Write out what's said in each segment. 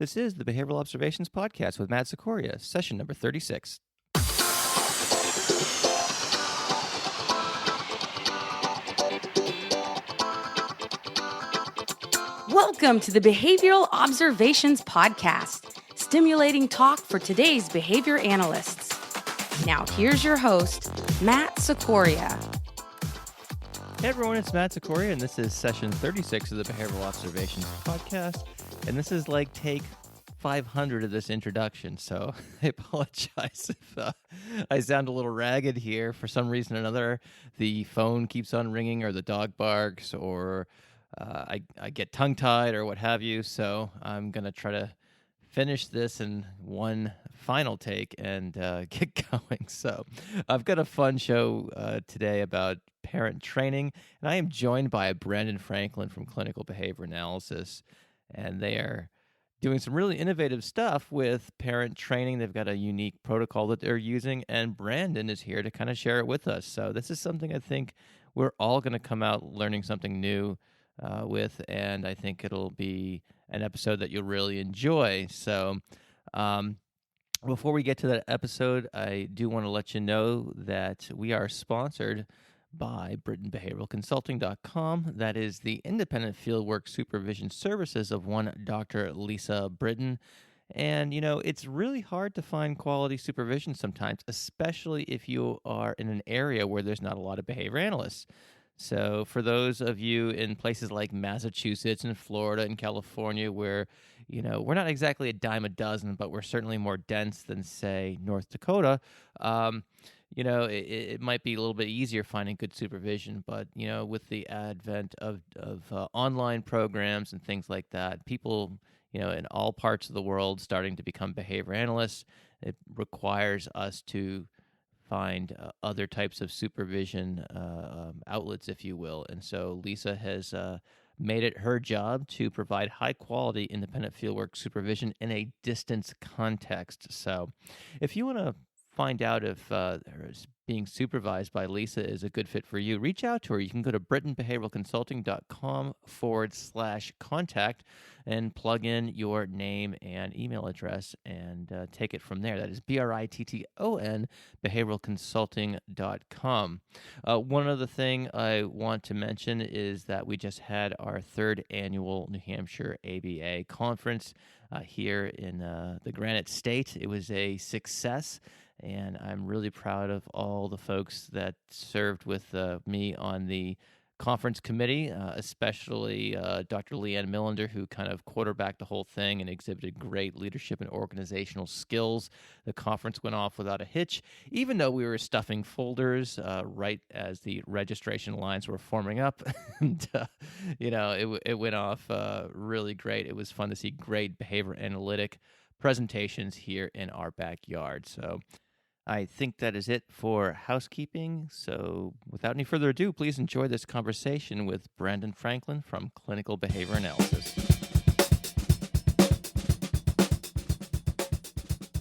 This is the Behavioral Observations Podcast with Matt Sikoria, session number 36. Welcome to the Behavioral Observations Podcast, stimulating talk for today's behavior analysts. Now here's your host, Matt Sikoria. Hey everyone, it's Matt Sikoria, and this is session 36 of the Behavioral Observations Podcast. And this is like take 500 of this introduction, so I apologize if I sound a little ragged here. For some reason or another, the phone keeps on ringing, or the dog barks, or I get tongue-tied, or what have you. So I'm going to try to finish this in one final take and get going. So I've got a fun show today about parent training, and I am joined by Brandon Franklin from Clinical Behavior Analysis. And they are doing some really innovative stuff with parent training. They've got a unique protocol that they're using, and Brandon is here to kind of share it with us. So this is something I think we're all going to come out learning something new with, and I think it'll be an episode that you'll really enjoy. So before we get to that episode, I do want to let you know that we are sponsored by BrittonBehavioralConsulting.com. That is the independent fieldwork supervision services of one Dr. Lisa Britton. And, you know, it's really hard to find quality supervision sometimes, especially if you are in an area where there's not a lot of behavior analysts. So for those of you in places like Massachusetts and Florida and California where, you know, we're not exactly a dime a dozen, but we're certainly more dense than, say, North Dakota, you know, it might be a little bit easier finding good supervision, but, you know, with the advent of online programs and things like that, people, you know, in all parts of the world starting to become behavior analysts, it requires us to find other types of supervision outlets, if you will. And so Lisa has made it her job to provide high-quality independent fieldwork supervision in a distance context. So if you want to find out if being supervised by Lisa is a good fit for you, reach out to her. You can go to BrittonBehavioralConsulting.com/contact and plug in your name and email address and take it from there. That is BRITTON, behavioralconsulting.com. One other thing I want to mention is that we just had our third annual New Hampshire Aba Conference here in the Granite State. It was a success, and I'm really proud of all the folks that served with me on the conference committee, especially Dr. Leanne Millender, who kind of quarterbacked the whole thing and exhibited great leadership and organizational skills. The conference went off without a hitch, even though we were stuffing folders right as the registration lines were forming up. And, you know, it went off really great. It was fun to see great behavior analytic presentations here in our backyard. So I think that is it for housekeeping. So without any further ado, please enjoy this conversation with Brandon Franklin from Clinical Behavior Analysis.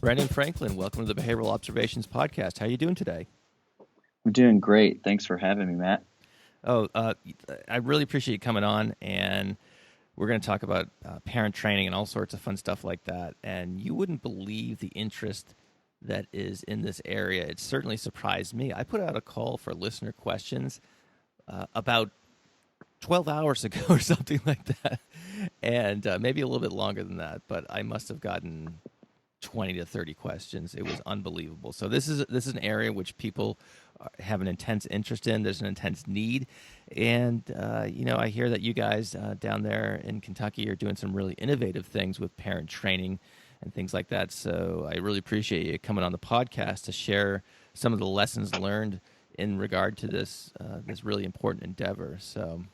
Brandon Franklin, welcome to the Behavioral Observations Podcast. How are you doing today? I'm doing great. Thanks for having me, Matt. I really appreciate you coming on, and we're going to talk about parent training and all sorts of fun stuff like that. And you wouldn't believe the interest that is in this area. It certainly surprised me. I put out a call for listener questions about 12 hours ago or something like that, and maybe a little bit longer than that, but I must have gotten 20 to 30 questions. It was unbelievable. So this is an area which people have an intense interest in. There's an intense need, and you know, I hear that you guys down there in Kentucky are doing some really innovative things with parent training and things like that. So I really appreciate you coming on the podcast to share some of the lessons learned in regard to this really important endeavor. So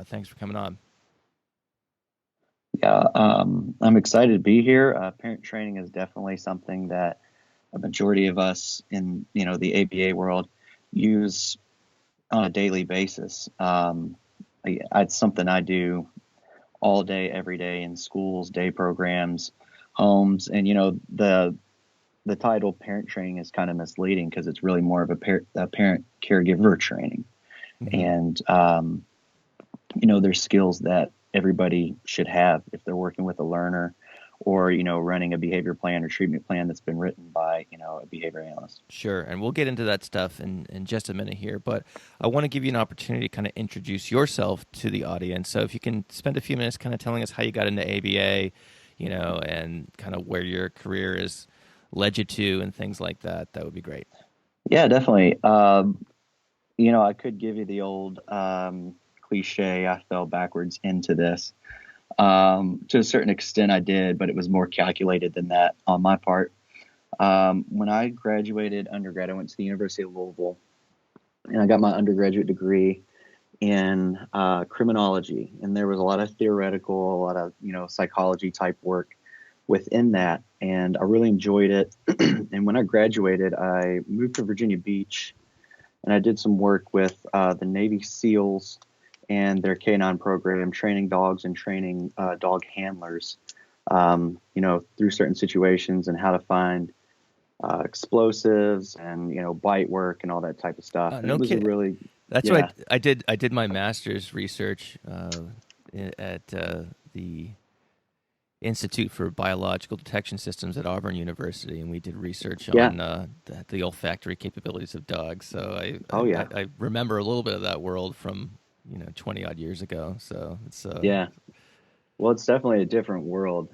thanks for coming on. Yeah, I'm excited to be here. Parent training is definitely something that a majority of us in the ABA world use on a daily basis. It's something I do all day, every day in schools, day programs, homes, and the title parent training is kind of misleading because it's really more of a parent caregiver training. Mm-hmm. And there's skills that everybody should have if they're working with a learner or, running a behavior plan or treatment plan that's been written by, a behavior analyst. Sure, and we'll get into that stuff in just a minute here, but I want to give you an opportunity to kind of introduce yourself to the audience. So if you can spend a few minutes kind of telling us how you got into ABA, and kind of where your career has led you to and things like that, that would be great. Yeah, definitely. I could give you the old cliche, I fell backwards into this. To a certain extent I did, but it was more calculated than that on my part. When I graduated undergrad, I went to the University of Louisville, and I got my undergraduate degree in criminology. And there was a lot of theoretical, a lot of, psychology type work within that. And I really enjoyed it. And when I graduated, I moved to Virginia Beach, and I did some work with the Navy SEALs and their canine program, training dogs and training dog handlers, through certain situations and how to find explosives and, bite work and all that type of stuff. And No it was kidding. really, That's yeah. what I did. I did my master's research at the Institute for Biological Detection Systems at Auburn University, and we did research on the olfactory capabilities of dogs. So I remember a little bit of that world from 20 odd years ago. So it's Yeah. Well, it's definitely a different world.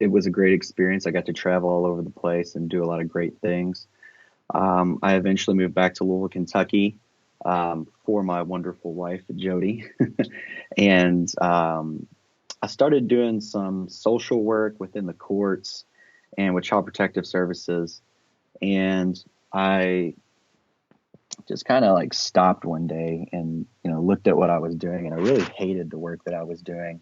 It was a great experience. I got to travel all over the place and do a lot of great things. I eventually moved back to Louisville, Kentucky, for my wonderful wife, Jody. And I started doing some social work within the courts and with Child Protective Services. And I just kind of like stopped one day and, looked at what I was doing, and I really hated the work that I was doing.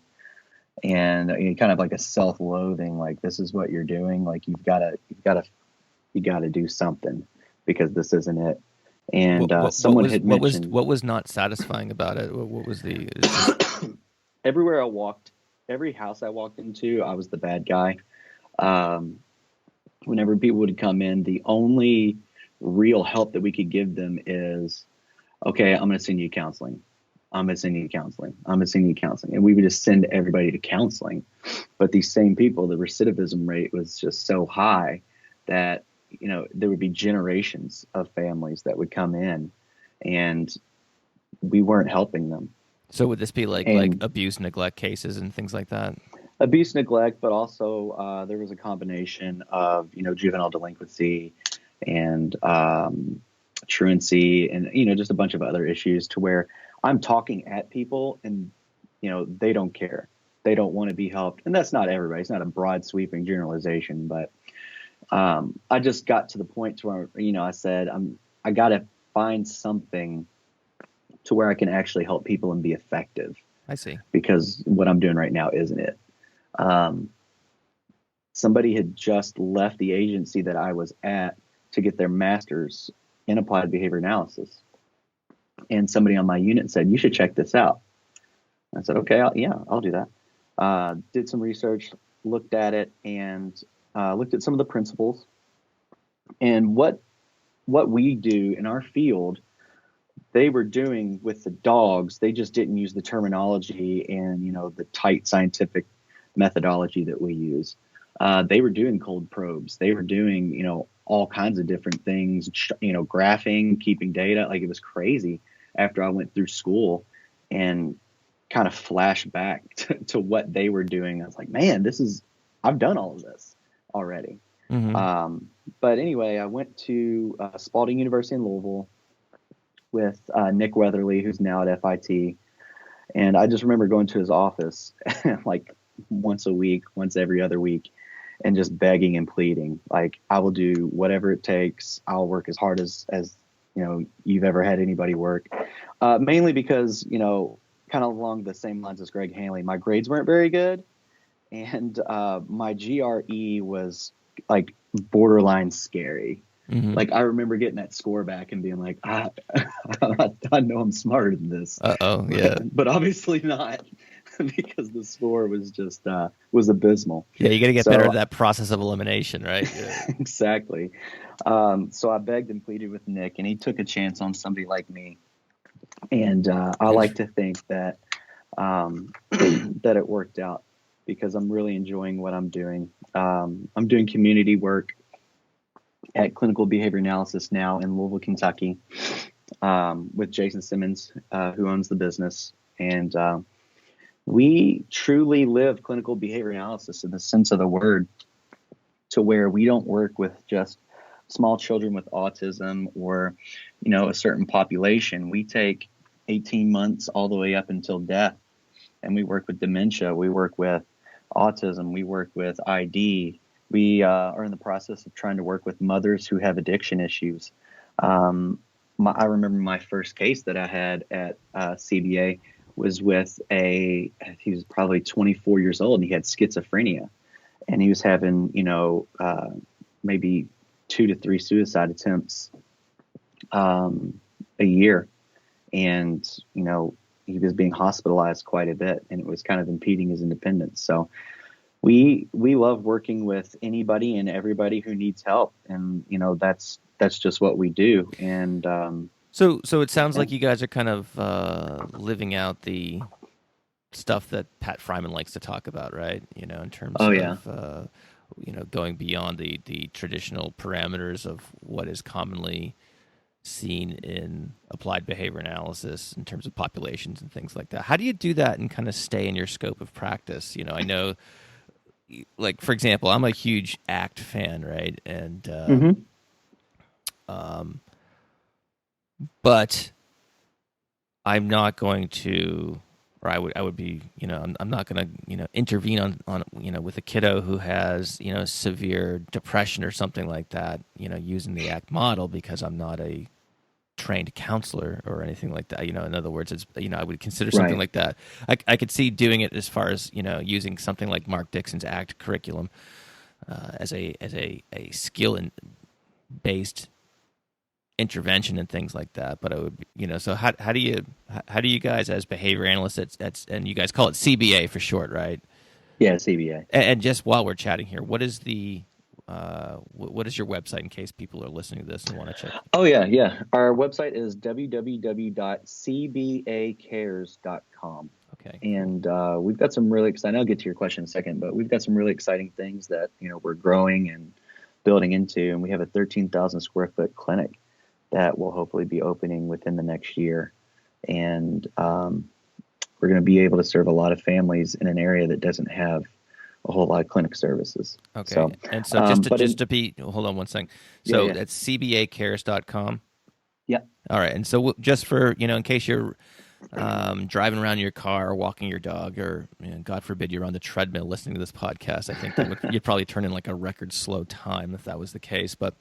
And kind of like a self-loathing, like, this is what you're doing. Like, you gotta do something, because this isn't it. And someone had mentioned, what was not satisfying about it. What was everywhere I walked, every house I walked into, I was the bad guy. Whenever people would come in, the only real help that we could give them is, okay, I'm going to send you counseling. I'm going to send you counseling. I'm going to send you counseling. And we would just send everybody to counseling. But these same people, the recidivism rate was just so high that, there would be generations of families that would come in, and we weren't helping them. So would this be like abuse, neglect cases and things like that? Abuse, neglect, but also there was a combination of, juvenile delinquency and truancy and, just a bunch of other issues, to where I'm talking at people and, they don't care. They don't want to be helped. And that's not everybody. It's not a broad sweeping generalization, but I just got to the point to where, I said, I got to find something to where I can actually help people and be effective. I see. Because what I'm doing right now isn't it. Somebody had just left the agency that I was at to get their master's in applied behavior analysis. And somebody on my unit said, you should check this out. I said, okay, I'll do that. Did some research, looked at it, and looked at some of the principles. And what we do in our field, they were doing with the dogs. They just didn't use the terminology and, the tight scientific methodology that we use. They were doing cold probes. They were doing, all kinds of different things, graphing, keeping data. Like, it was crazy after I went through school and kind of flashed back to what they were doing. I was like, man, I've done all of this already. Mm-hmm. But anyway, I went to Spalding University in Louisville with Nick Weatherly, who's now at FIT. And I just remember going to his office like once a week, once every other week, and just begging and pleading. Like, I will do whatever it takes. I'll work as hard as you've ever had anybody work. Mainly because, kind of along the same lines as Greg Hanley, my grades weren't very good. And my GRE was like borderline scary. Mm-hmm. Like, I remember getting that score back and being like, I know I'm smarter than this. Yeah. But obviously not, because the score was just was abysmal. Yeah, you got to get better at that process of elimination, right? Yeah. Exactly. So I begged and pleaded with Nick, and he took a chance on somebody like me. And I like to think that that it worked out because I'm really enjoying what I'm doing. I'm doing community work at Clinical Behavior Analysis now in Louisville, Kentucky, with Jason Simmons, who owns the business. And we truly live clinical behavior analysis in the sense of the word, to where we don't work with just small children with autism or, a certain population. We take 18 months all the way up until death. And we work with dementia. We work with autism. We work with ID. We are in the process of trying to work with mothers who have addiction issues. I remember my first case that I had at CBA was with he was probably 24 years old, and he had schizophrenia. And he was having, maybe 2 to 3 suicide attempts a year. And, he was being hospitalized quite a bit, and it was kind of impeding his independence. So we love working with anybody and everybody who needs help. And, that's just what we do. And so it sounds like you guys are kind of living out the stuff that Pat Fryman likes to talk about, right? In terms of going beyond the traditional parameters of what is commonly seen in applied behavior analysis in terms of populations and things like that. How do you do that and kind of stay in your scope of practice? I know, like, for example, I'm a huge ACT fan, right? And but I'm not going to, or I would be, I'm not going to, intervene on with a kiddo who has, severe depression or something like that, using the ACT model, because I'm not a trained counselor or anything like that. In other words, it's, I would consider something like that. I could see doing it as far as, using something like Mark Dixon's ACT curriculum as a skill and based intervention and things like that. But I would, so how do you guys as behavior analysts and you guys call it CBA for short, right? Yeah, CBA. And just while we're chatting here, what is what is your website in case people are listening to this and want to check? Oh yeah. Our website is www.cbacares.com. Okay. And we've got some really exciting, I'll get to your question in a second, but we've got some really exciting things that, we're growing and building into. And we have a 13,000 square foot clinic that will hopefully be opening within the next year. And we're going to be able to serve a lot of families in an area that doesn't have a whole lot of clinic services. Okay. So, and so hold on one second. So that's cbacares.com. Yeah. All right. And so just for, in case you're driving around in your car or walking your dog, or God forbid you're on the treadmill listening to this podcast, I think you'd probably turn in like a record slow time if that was the case. But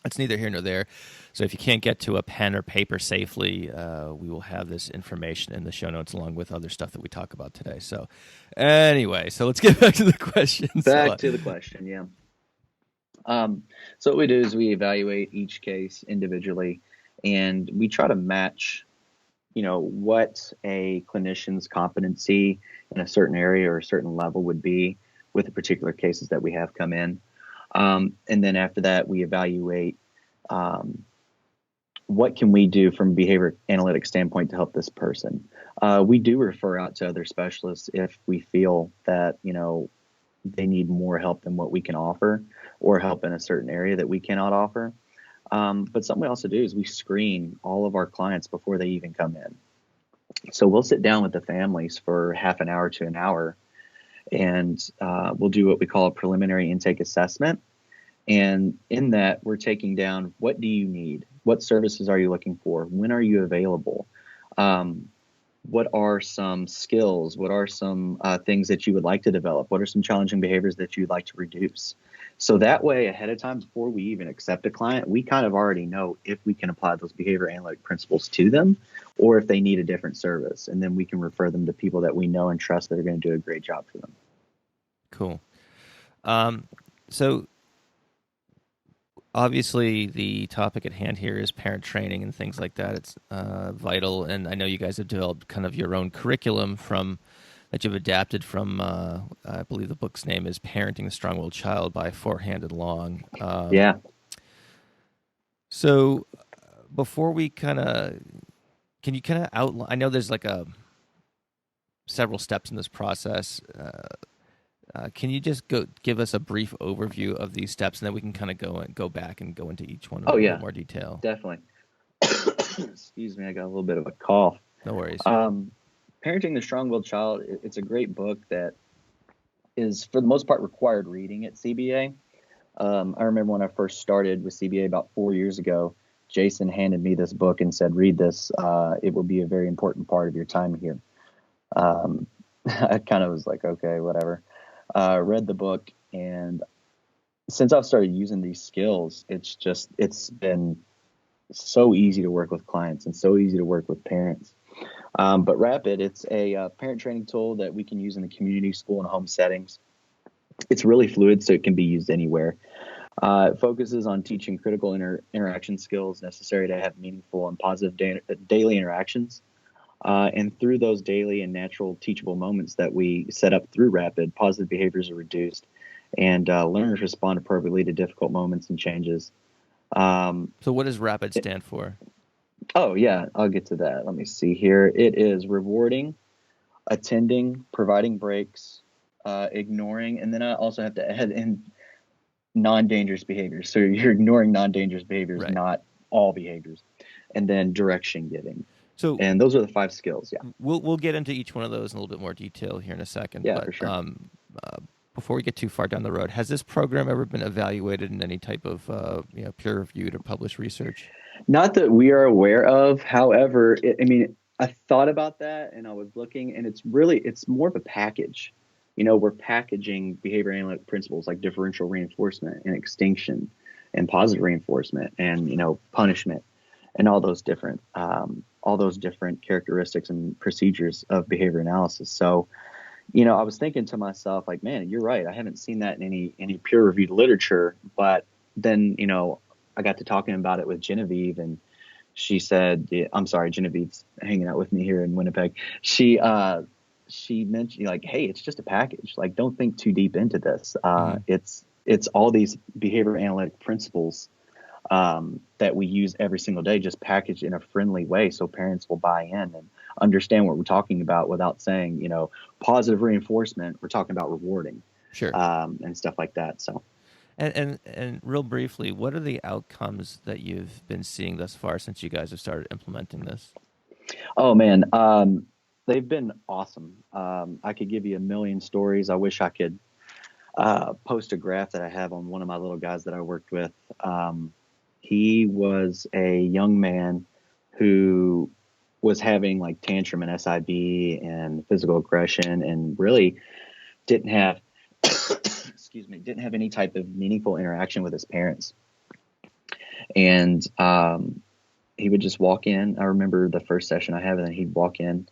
it's neither here nor there. So if you can't get to a pen or paper safely, we will have this information in the show notes along with other stuff that we talk about today. So anyway, so let's get back to the question. To the question, yeah. So what we do is we evaluate each case individually, and we try to match, what a clinician's competency in a certain area or a certain level would be with the particular cases that we have come in. And then after that, we evaluate what can we do from a behavior analytics standpoint to help this person. We do refer out to other specialists if we feel that, they need more help than what we can offer, or help in a certain area that we cannot offer. But something we also do is we screen all of our clients before they even come in. So we'll sit down with the families for half an hour to an hour, and we'll do what we call a preliminary intake assessment. And in that, we're taking down, what do you need? What services are you looking for? When are you available? What are some skills? What are some things that you would like to develop? What are some challenging behaviors that you'd like to reduce? So that way, ahead of time, before we even accept a client, we kind of already know if we can apply those behavior analytic principles to them, or if they need a different service. And then we can refer them to people that we know and trust that are going to do a great job for them. Cool. So obviously the topic at hand here is parent training and things like that. It's vital. And I know you guys have developed kind of your own curriculum that you've adapted from, I believe the book's name is Parenting the Strong-Willed Child by Forehand and Long. Yeah. So before we can you outline, I know there's like several steps in this process. Can you just give us a brief overview of these steps, and then we can kind of go back and go into each one in a little more detail? Definitely. Excuse me, I got a little bit of a cough. No worries. Parenting the Strong-Willed Child, it's a great book that is, for the most part, required reading at CBA. I remember when I first started with CBA about 4 years ago, Jason handed me this book and said, read this. It will be a very important part of your time here. I kind of was like, okay, whatever. Read the book, and since I've started using these skills, it's been so easy to work with clients and so easy to work with parents. But Rapid, it's a parent training tool that we can use in the community, school, and home settings. It's really fluid, so it can be used anywhere. It focuses on teaching critical interaction skills necessary to have meaningful and positive daily interactions. And through those daily and natural teachable moments that we set up through Rapid, positive behaviors are reduced, and learners respond appropriately to difficult moments and changes. So what does RAPID stand for? Oh, yeah, I'll get to that. Let me see here. It is rewarding, attending, providing breaks, ignoring, and then I also have to add in non-dangerous behaviors. So you're ignoring non-dangerous behaviors, right. Not all behaviors. And then direction giving. So, and those are the 5 skills. Yeah. We'll get into each one of those in a little bit more detail here in a second. Yeah, but, for sure. Before we get too far down the road, has this program ever been evaluated in any type of peer-reviewed or published research? Not that we are aware of. However, I thought about that and I was looking, and it's more of a package. We're packaging behavior analytic principles like differential reinforcement and extinction and positive reinforcement and, punishment and all those different characteristics and procedures of behavior analysis. So, I was thinking to myself, like, man, you're right. I haven't seen that in any peer-reviewed literature. But then, I got to talking about it with Genevieve, and she said, I'm sorry, Genevieve's hanging out with me here in Winnipeg. She mentioned, like, hey, it's just a package. Like, don't think too deep into this. It's all these behavior analytic principles that we use every single day, just packaged in a friendly way so parents will buy in and understand what we're talking about without saying, positive reinforcement. We're talking about rewarding, sure, and stuff like that. So, and real briefly, what are the outcomes that you've been seeing thus far since you guys have started implementing this? Oh man, they've been awesome. I could give you a million stories. I wish I could post a graph that I have on one of my little guys that I worked with. He was a young man who was having like tantrum and SIB and physical aggression, and really didn't have any type of meaningful interaction with his parents. And he would just walk in. I remember the first session I had, and then he'd walk in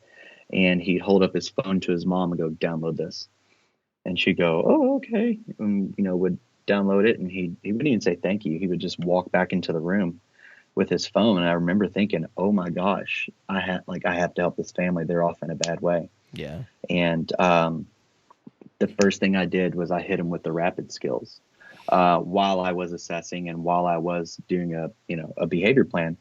and he'd hold up his phone to his mom and go, download this. And she'd go, oh, okay. And, would download it. And he wouldn't even say thank you. He would just walk back into the room with his phone. And I remember thinking, oh my gosh, I have to help this family. They're off in a bad way. Yeah. And the first thing I did was I hit him with the Rapid skills while I was assessing and while I was doing a behavior plan,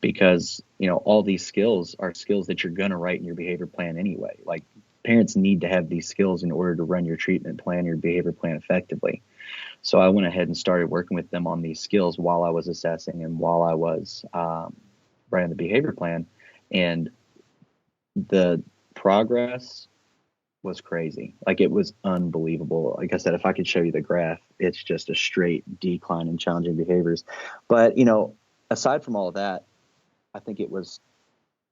because, all these skills are skills that you're going to write in your behavior plan anyway. Like, parents need to have these skills in order to run your treatment plan, your behavior plan effectively. So I went ahead and started working with them on these skills while I was assessing and while I was writing the behavior plan. And the progress was crazy. Like, it was unbelievable. Like I said, if I could show you the graph, it's just a straight decline in challenging behaviors. But, aside from all of that, I think it was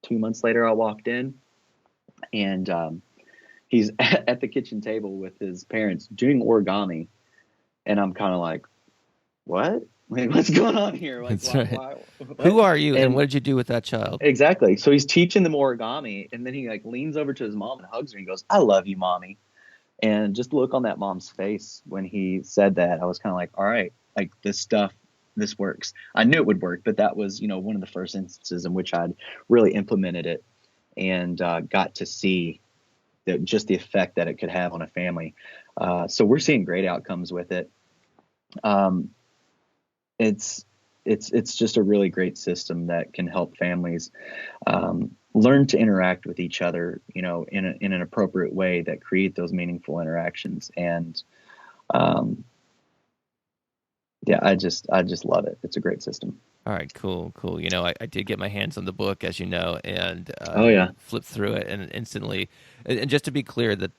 2 months later I walked in, and he's at the kitchen table with his parents doing origami. And I'm kind of like, what? Like, what's going on here? Like, That's right. Who are you, and what did you do with that child? Exactly. So he's teaching them origami, and then he leans over to his mom and hugs her and goes, I love you, mommy. And just look on that mom's face when he said that, I was kind of like, all right, like, this works. I knew it would work, but that was, one of the first instances in which I'd really implemented it and got to see just the effect that it could have on a family. So we're seeing great outcomes with it. It's just a really great system that can help families learn to interact with each other, in an appropriate way that create those meaningful interactions. And yeah, I just love it. It's a great system. All right, cool. I did get my hands on the book, as you know, and Oh yeah, flipped through it, and instantly, and just to be clear, that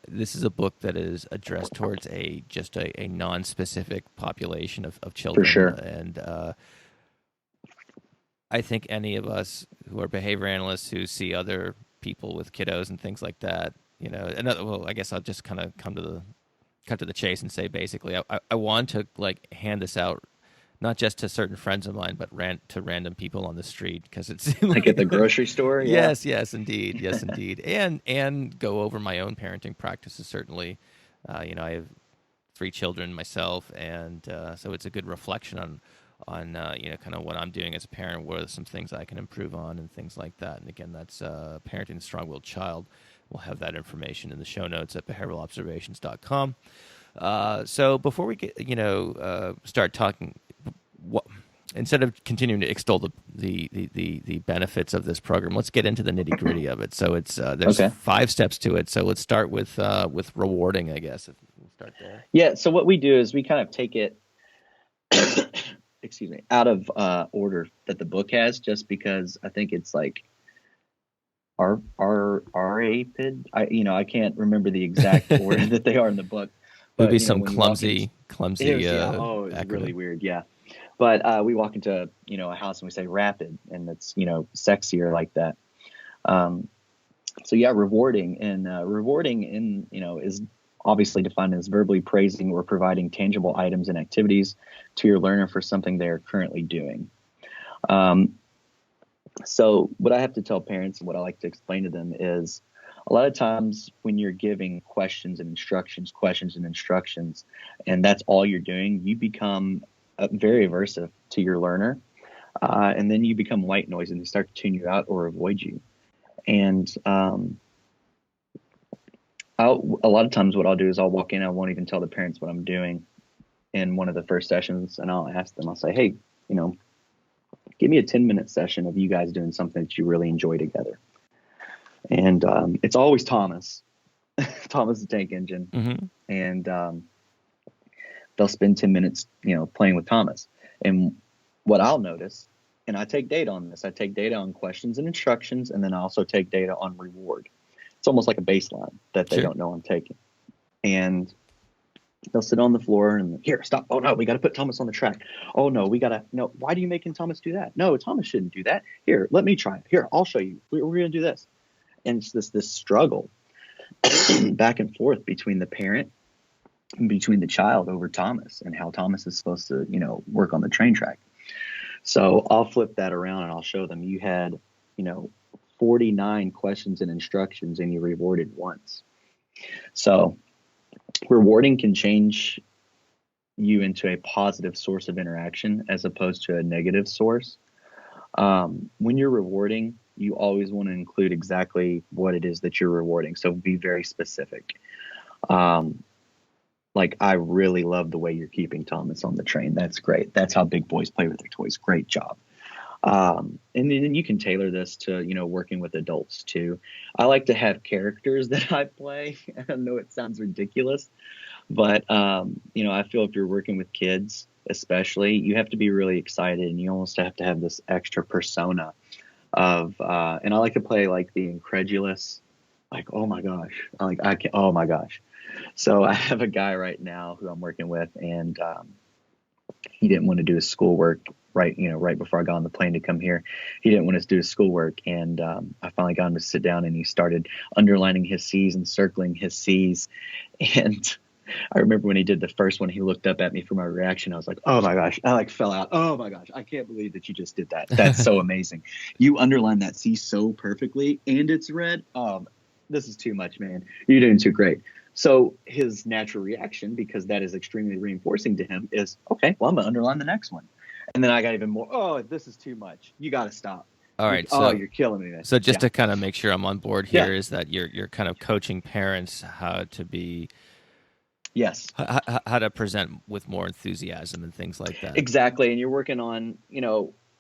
this is a book that is addressed towards just a non-specific population of children, for sure. And I think any of us who are behavior analysts who see other people with kiddos and things like that, well, I guess I'll just kind of cut to the chase and say, basically, I want to hand this out, not just to certain friends of mine, but to random people on the street, because it's like at the grocery store. Yeah. Yes, indeed, and go over my own parenting practices. Certainly, I have 3 children myself, and so it's a good reflection on kind of what I'm doing as a parent, what are some things I can improve on, and things like that. And again, that's Parenting the Strong-Willed Child. We'll have that information in the show notes at behavioralobservations.com. So before we get start talking, instead of continuing to extol the benefits of this program, let's get into the nitty gritty of it. So it's there's 5 steps to it. So let's start with rewarding, I guess. If we'll start there. Yeah. So what we do is we kind of take it, excuse me, out of order that the book has, just because I think it's like RAPID. I can't remember the exact order that they are in the book. But, would be some clumsy. It's really weird. Yeah. But we walk into, a house and we say rapid, and it's, sexier like that. So yeah, rewarding is obviously defined as verbally praising or providing tangible items and activities to your learner for something they are currently doing. So what I have to tell parents, and what I like to explain to them, is a lot of times when you're giving questions and instructions, and that's all you're doing, you become very aversive to your learner. And then you become white noise, and they start to tune you out or avoid you. And a lot of times what I'll do is I'll walk in, I won't even tell the parents what I'm doing in one of the first sessions, and I'll ask them, I'll say, hey, give me a 10-minute session of you guys doing something that you really enjoy together. And it's always Thomas the Tank Engine. Mm-hmm. And they'll spend 10 minutes, playing with Thomas. And what I'll notice, and I take data on this, I take data on questions and instructions, and then I also take data on reward. It's almost like a baseline that they don't know I'm taking. And they'll sit on the floor and, here, stop. Oh, no, we got to put Thomas on the track. Oh, no, no. Why are you making Thomas do that? No, Thomas shouldn't do that. Here, let me try it. Here, I'll show you. We're going to do this. And it's this struggle back and forth between the parent and between the child over Thomas and how Thomas is supposed to, work on the train track. So I'll flip that around and I'll show them you had, 49 questions and instructions and you rewarded once. So rewarding can change you into a positive source of interaction as opposed to a negative source. When you're rewarding, you always want to include exactly what it is that you're rewarding. So be very specific. Like, I really love the way you're keeping Thomas on the train. That's great. That's how big boys play with their toys. Great job. And then you can tailor this to, working with adults too. I like to have characters that I play. I know it sounds ridiculous, but, I feel if you're working with kids, especially, you have to be really excited, and you almost have to have this extra persona of, and I like to play like the incredulous, like, oh my gosh, oh my gosh. So I have a guy right now who I'm working with, and, he didn't want to do his schoolwork right before I got on the plane to come here. He didn't want us to do his schoolwork. And, I finally got him to sit down, and he started underlining his C's and circling his C's. And I remember when he did the first one, he looked up at me for my reaction. I was like, oh my gosh, I fell out. Oh my gosh, I can't believe that you just did that. That's so amazing. You underlined that C so perfectly, and it's red. This is too much, man. You're doing too great. So his natural reaction, because that is extremely reinforcing to him, is, okay, well, I'm going to underline the next one. And then I got even more, oh, this is too much. You got to stop. All right. You're killing me, man. So just to kind of make sure I'm on board here, is that you're kind of coaching parents how to be... Yes. How to present with more enthusiasm and things like that. Exactly. And you're working on,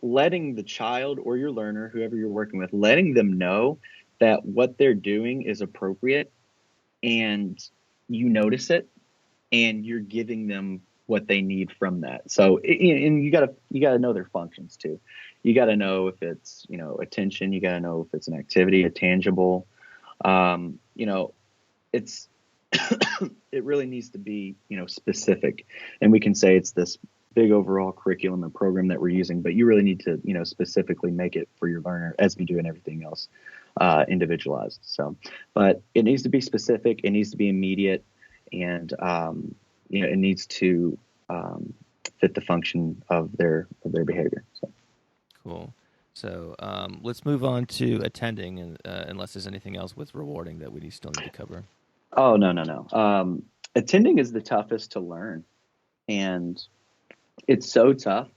letting the child or your learner, whoever you're working with, letting them know that what they're doing is appropriate and you notice it and you're giving them what they need from that. So, and you gotta know their functions too. You gotta know if it's, attention, you gotta know if it's an activity, a tangible, it's, it really needs to be, specific. And we can say it's this big overall curriculum and program that we're using, but you really need to, specifically make it for your learner, as we do in everything else, individualized. So, but it needs to be specific. It needs to be immediate, and it needs to fit the function of their behavior. So. Cool. So let's move on to attending, and unless there's anything else with rewarding that we still need to cover. Oh, no. Attending is the toughest to learn, and it's so tough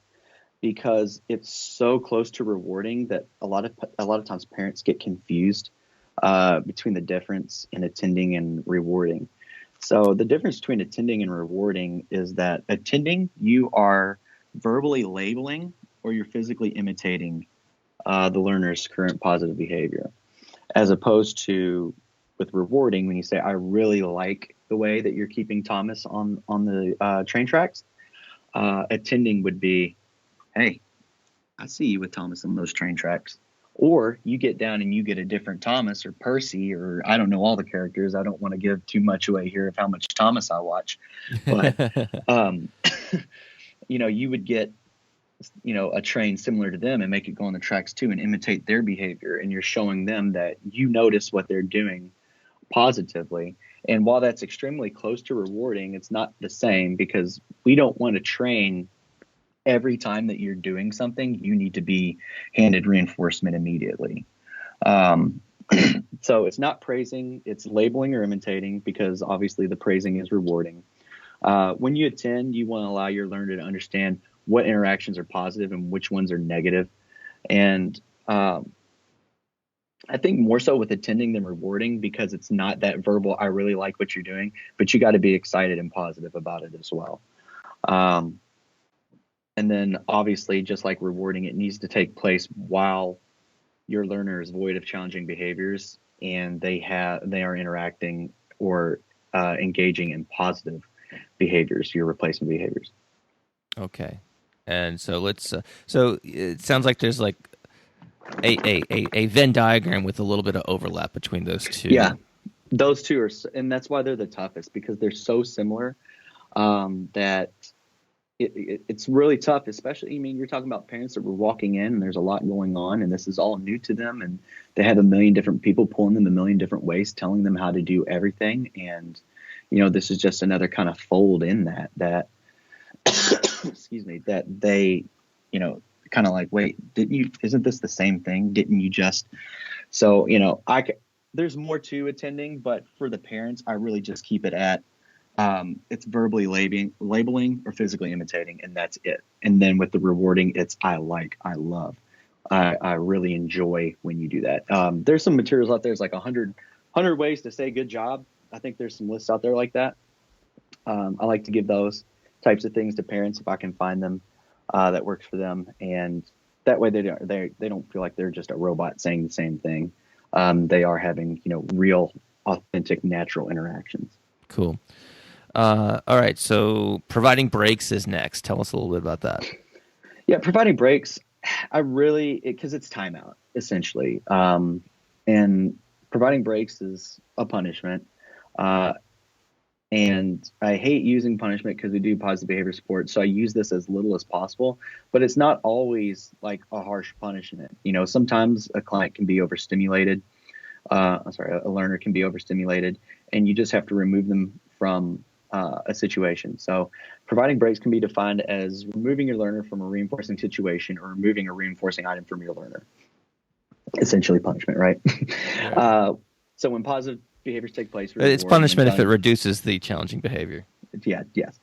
because it's so close to rewarding that a lot of times parents get confused between the difference in attending and rewarding. So the difference between attending and rewarding is that attending, you are verbally labeling or you're physically imitating the learner's current positive behavior, as opposed to with rewarding, when you say, I really like the way that you're keeping Thomas on the train tracks. Attending would be, hey, I see you with Thomas on those train tracks. Or you get down and you get a different Thomas or Percy, or I don't know all the characters. I don't want to give too much away here of how much Thomas I watch. But, you would get, a train similar to them and make it go on the tracks too and imitate their behavior. And you're showing them that you notice what they're doing positively. And while that's extremely close to rewarding, it's not the same, because we don't want to train every time that you're doing something, you need to be handed reinforcement immediately. So it's not praising, it's labeling or imitating, because obviously the praising is rewarding. When you attend, you want to allow your learner to understand what interactions are positive and which ones are negative. And I think more so with attending than rewarding, because it's not that verbal, I really like what you're doing, but you got to be excited and positive about it as well. And then obviously, just like rewarding, it needs to take place while your learner is void of challenging behaviors and they are interacting or engaging in positive behaviors, your replacement behaviors. Okay. And so let's, so it sounds like there's like a Venn diagram with a little bit of overlap between those two. Yeah, those two are, and that's why they're the toughest, because they're so similar that it's really tough, especially, you're talking about parents that were walking in and there's a lot going on and this is all new to them and they have a million different people pulling them a million different ways, telling them how to do everything. And, this is just another kind of fold in that excuse me, that they, kind of like, wait, isn't this the same thing? Didn't you just, so, there's more to attending, but for the parents, I really just keep it at, it's verbally labeling or physically imitating, and that's it. And then with the rewarding, it's I love, I really enjoy when you do that. There's some materials out there. It's like 100 ways to say good job. I think there's some lists out there like that. I like to give those types of things to parents if I can find them that works for them, and that way they don't feel like they're just a robot saying the same thing. They are having real, authentic, natural interactions. Cool. All right. So providing breaks is next. Tell us a little bit about that. Yeah, providing breaks. Because it's timeout essentially, and providing breaks is a punishment. And I hate using punishment because we do positive behavior support. So I use this as little as possible, but it's not always like a harsh punishment. Sometimes a client can be overstimulated. A learner can be overstimulated, and you just have to remove them from a situation. So providing breaks can be defined as removing your learner from a reinforcing situation or removing a reinforcing item from your learner. Essentially punishment, right? Yeah. So when positive behaviors take place, it's punishment if it reduces the challenging behavior. Yeah, yes.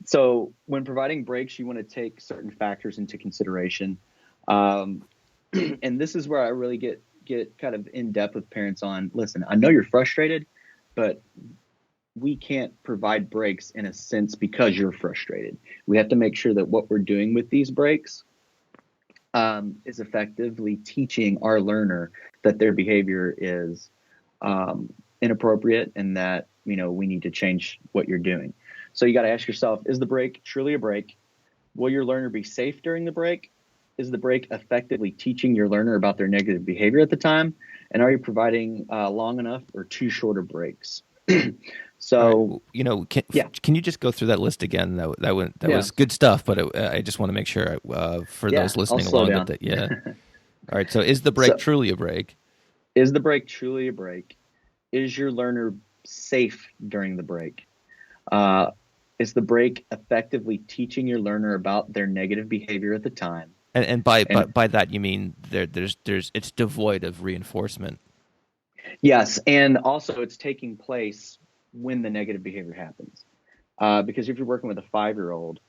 So when providing breaks, you want to take certain factors into consideration. And this is where I really get kind of in depth with parents on, listen, I know you're frustrated, but we can't provide breaks in a sense because you're frustrated. We have to make sure that what we're doing with these breaks is effectively teaching our learner that their behavior is inappropriate and that, we need to change what you're doing. So you got to ask yourself, is the break truly a break? Will your learner be safe during the break? Is the break effectively teaching your learner about their negative behavior at the time? And are you providing long enough or too shorter breaks? So, right. Can you just go through that list again? That was good stuff, but I just want to make sure for those listening I'll slow along down. All right. So is the break truly a break? Is the break truly a break? Is your learner safe during the break? Is the break effectively teaching your learner about their negative behavior at the time? And by that you mean there's it's devoid of reinforcement. Yes, and also it's taking place when the negative behavior happens. Because if you're working with a 5-year-old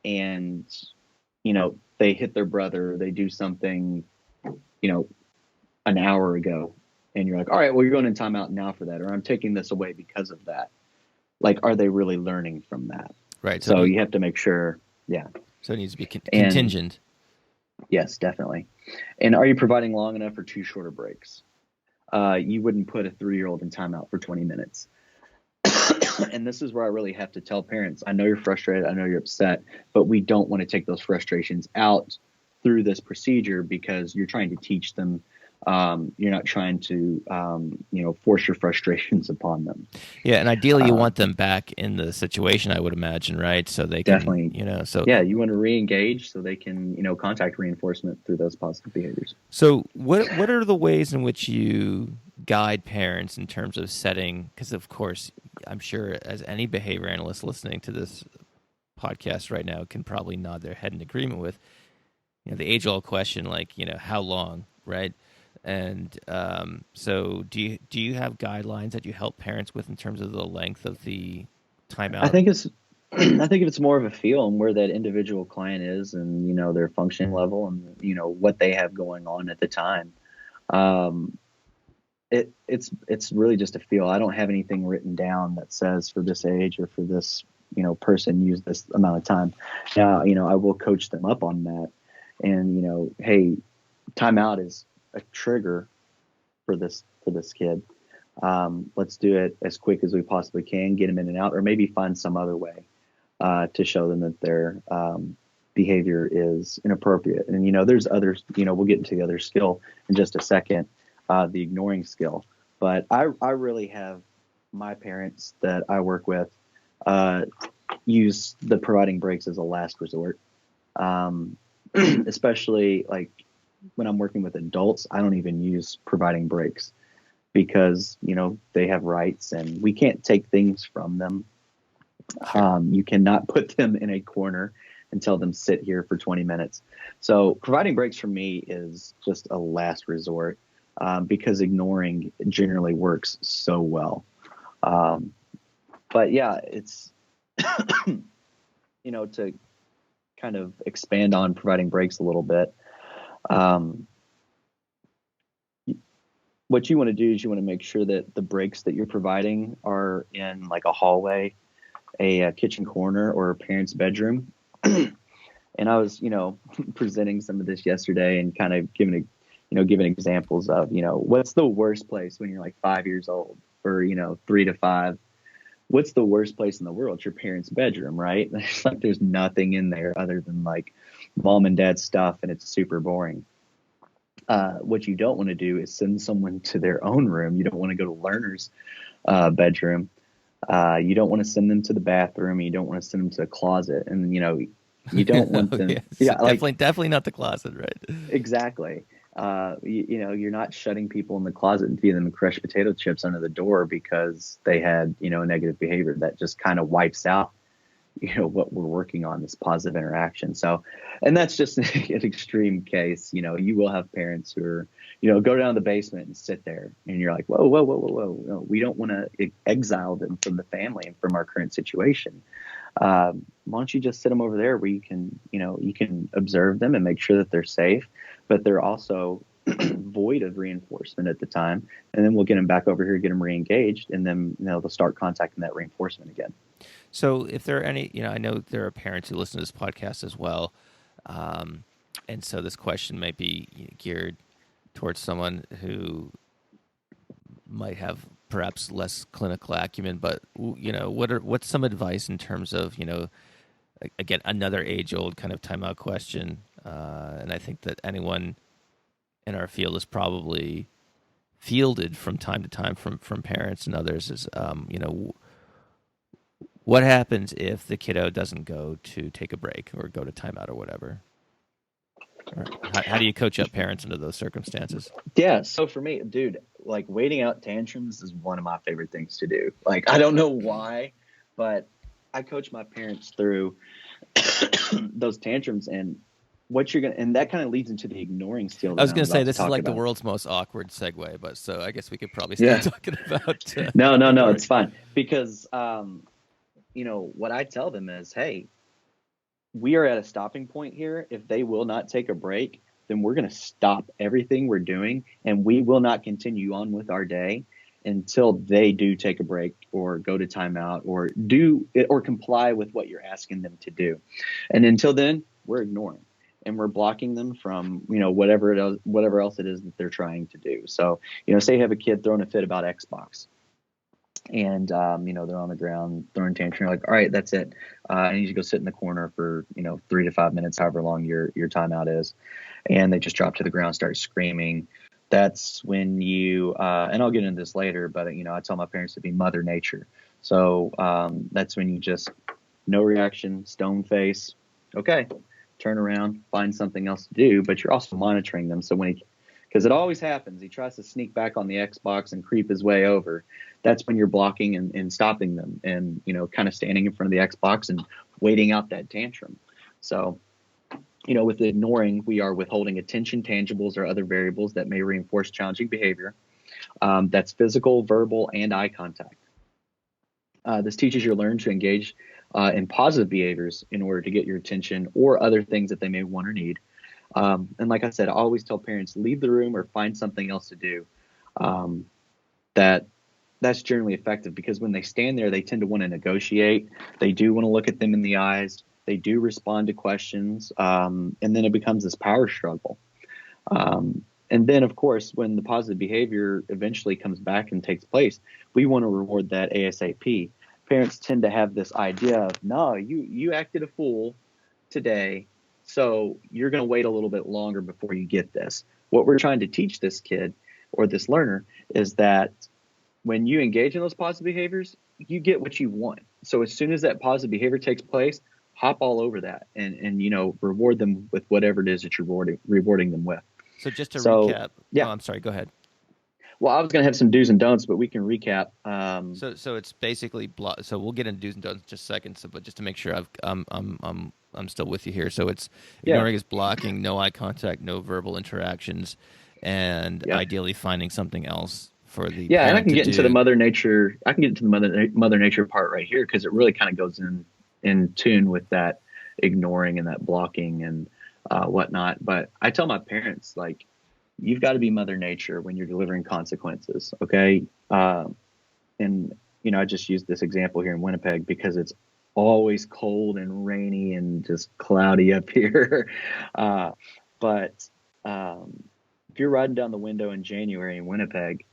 and they hit their brother, they do something an hour ago, and you're like, all right, well, you're going in timeout now for that, or I'm taking this away because of that. Like, are they really learning from that? Right. So you have to make sure. Yeah. So it needs to be contingent. Yes, definitely. And are you providing long enough or too shorter breaks? You wouldn't put a 3-year-old in timeout for 20 minutes. And this is where I really have to tell parents, I know you're frustrated, I know you're upset, but we don't want to take those frustrations out through this procedure because you're trying to teach them. You're not trying to, force your frustrations upon them. Yeah, and ideally you want them back in the situation, I would imagine, right? So they can, definitely, so yeah, you want to re-engage so they can, contact reinforcement through those positive behaviors. So what are the ways in which you guide parents in terms of setting? Because of course, I'm sure as any behavior analyst listening to this podcast right now can probably nod their head in agreement with, the age-old question, like, how long, right? And so do you have guidelines that you help parents with in terms of the length of the timeout? I think it's more of a feel and where that individual client is and, their functioning level and, what they have going on at the time. It's really just a feel. I don't have anything written down that says for this age or for this, person use this amount of time. Now, I will coach them up on that and, hey, timeout is a trigger for this kid. Let's do it as quick as we possibly can, get them in and out, or maybe find some other way to show them that their behavior is inappropriate. And, there's others, we'll get into the other skill in just a second, the ignoring skill. But I really have my parents that I work with use the providing breaks as a last resort, especially like when I'm working with adults. I don't even use providing breaks because, they have rights and we can't take things from them. You cannot put them in a corner and tell them sit here for 20 minutes. So providing breaks for me is just a last resort because ignoring generally works so well. But yeah, it's, to kind of expand on providing breaks a little bit. What you want to do is you want to make sure that the breaks that you're providing are in like a hallway, a kitchen corner, or a parent's bedroom. And I was, presenting some of this yesterday and kind of giving examples of, what's the worst place when you're like 5 years old or, 3 to 5. What's the worst place in the world? It's your parents' bedroom, right? There's nothing in there other than like mom and dad's stuff, and it's super boring. What you don't want to do is send someone to their own room. You don't want to go to learner's bedroom. You don't want to send them to the bathroom. You don't want to send them to a closet. And, you don't want them. Yes. Yeah, definitely not the closet, right? Exactly. You're not shutting people in the closet and feeding them crushed potato chips under the door because they had, a negative behavior. That just kind of wipes out, what we're working on, this positive interaction. So, and that's just an extreme case. You will have parents who are, go down to the basement and sit there and you're like, whoa. No, we don't want to exile them from the family and from our current situation. Why don't you just sit them over there where you can observe them and make sure that they're safe, but they're also void of reinforcement at the time. And then we'll get them back over here, get them re-engaged, and then, they'll start contacting that reinforcement again. So if there are any, I know there are parents who listen to this podcast as well. and so this question might be geared towards someone who might have perhaps less clinical acumen, but what's some advice in terms of again, another age-old kind of timeout question, and I think that anyone in our field is probably fielded from time to time from parents and others is, what happens if the kiddo doesn't go to take a break or go to timeout or whatever? Or how do you coach up parents under those circumstances? Yeah. So for me, dude, like waiting out tantrums is one of my favorite things to do. Like, I don't know why, but I coach my parents through those tantrums and and that kind of leads into the ignoring skill. I was going to say, this is like about. the world's most awkward segue, but so I guess we could probably start talking about. No, it's fine. Because, what I tell them is, hey, we are at a stopping point here. If they will not take a break, then we're going to stop everything we're doing and we will not continue on with our day until they do take a break or go to timeout or do it or comply with what you're asking them to do. And until then, we're ignoring and we're blocking them from, whatever else it is that they're trying to do. So, say you have a kid throwing a fit about Xbox and, they're on the ground throwing tantrum. You're like, all right, that's it. I need you to go sit in the corner for, 3 to 5 minutes, however long your timeout is. And they just drop to the ground, start screaming. That's when you, and I'll get into this later, but, I tell my parents to be Mother Nature. So that's when you just, no reaction, stone face. Okay, turn around, find something else to do, but you're also monitoring them. So because it always happens, he tries to sneak back on the Xbox and creep his way over. That's when you're blocking and stopping them and, kind of standing in front of the Xbox and waiting out that tantrum. So, with ignoring, we are withholding attention, tangibles, or other variables that may reinforce challenging behavior. That's physical, verbal, and eye contact. This teaches you to learn to engage in positive behaviors in order to get your attention or other things that they may want or need. And like I said, I always tell parents, leave the room or find something else to do. That's generally effective because when they stand there, they tend to want to negotiate. They do want to look at them in the eyes. They do respond to questions. And then it becomes this power struggle. And then, of course, when the positive behavior eventually comes back and takes place, we want to reward that ASAP. Parents tend to have this idea of, no, you acted a fool today, so you're going to wait a little bit longer before you get this. What we're trying to teach this kid or this learner is that when you engage in those positive behaviors, you get what you want. So as soon as that positive behavior takes place, hop all over that and reward them with whatever it is that you're rewarding them with. So just to recap, yeah. I'm sorry, go ahead. Well, I was going to have some do's and don'ts, but we can recap. So it's basically so we'll get into do's and don'ts in just a second. So, but just to make sure I'm still with you here. So it's ignoring is blocking, no eye contact, no verbal interactions, and ideally finding something else for the and I can get into the Mother Nature. I can get into the Mother Nature part right here because it really kind of goes in tune with that ignoring and that blocking and whatnot. But I tell my parents, like, you've got to be Mother Nature when you're delivering consequences, okay? And, I just used this example here in Winnipeg because it's always cold and rainy and just cloudy up here. But if you're riding down the window in January in Winnipeg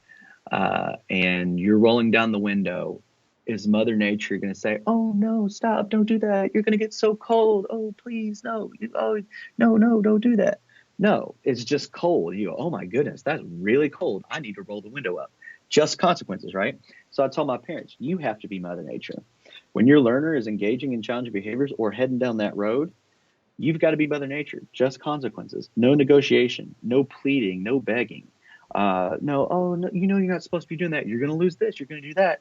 and you're rolling down the window, is Mother Nature going to say, oh, no, stop, don't do that. You're going to get so cold. Oh, please, no. Oh, no, don't do that. No, it's just cold. You go, oh, my goodness, that's really cold. I need to roll the window up. Just consequences, right? So I tell my parents, you have to be Mother Nature. When your learner is engaging in challenging behaviors or heading down that road, you've got to be Mother Nature. Just consequences. No negotiation, no pleading, no begging. No, you're not supposed to be doing that. You're going to lose this. You're going to do that.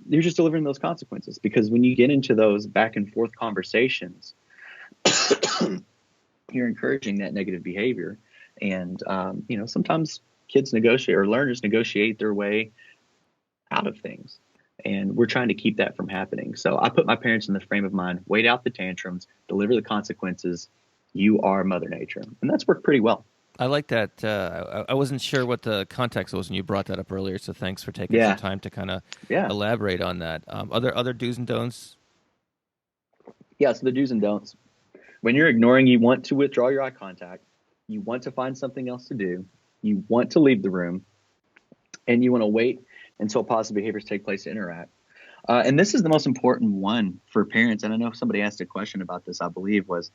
You're just delivering those consequences because when you get into those back and forth conversations, you're encouraging that negative behavior. And, sometimes kids negotiate or learners negotiate their way out of things. And we're trying to keep that from happening. So I put my parents in the frame of mind, wait out the tantrums, deliver the consequences. You are Mother Nature. And that's worked pretty well. I like that. I wasn't sure what the context was when you brought that up earlier, so thanks for taking some time to kind of elaborate on that. Other do's and don'ts? Yeah, so the do's and don'ts. When you're ignoring, you want to withdraw your eye contact. You want to find something else to do. You want to leave the room, and you want to wait until positive behaviors take place to interact. And this is the most important one for parents. And I know somebody asked a question about this, I believe, was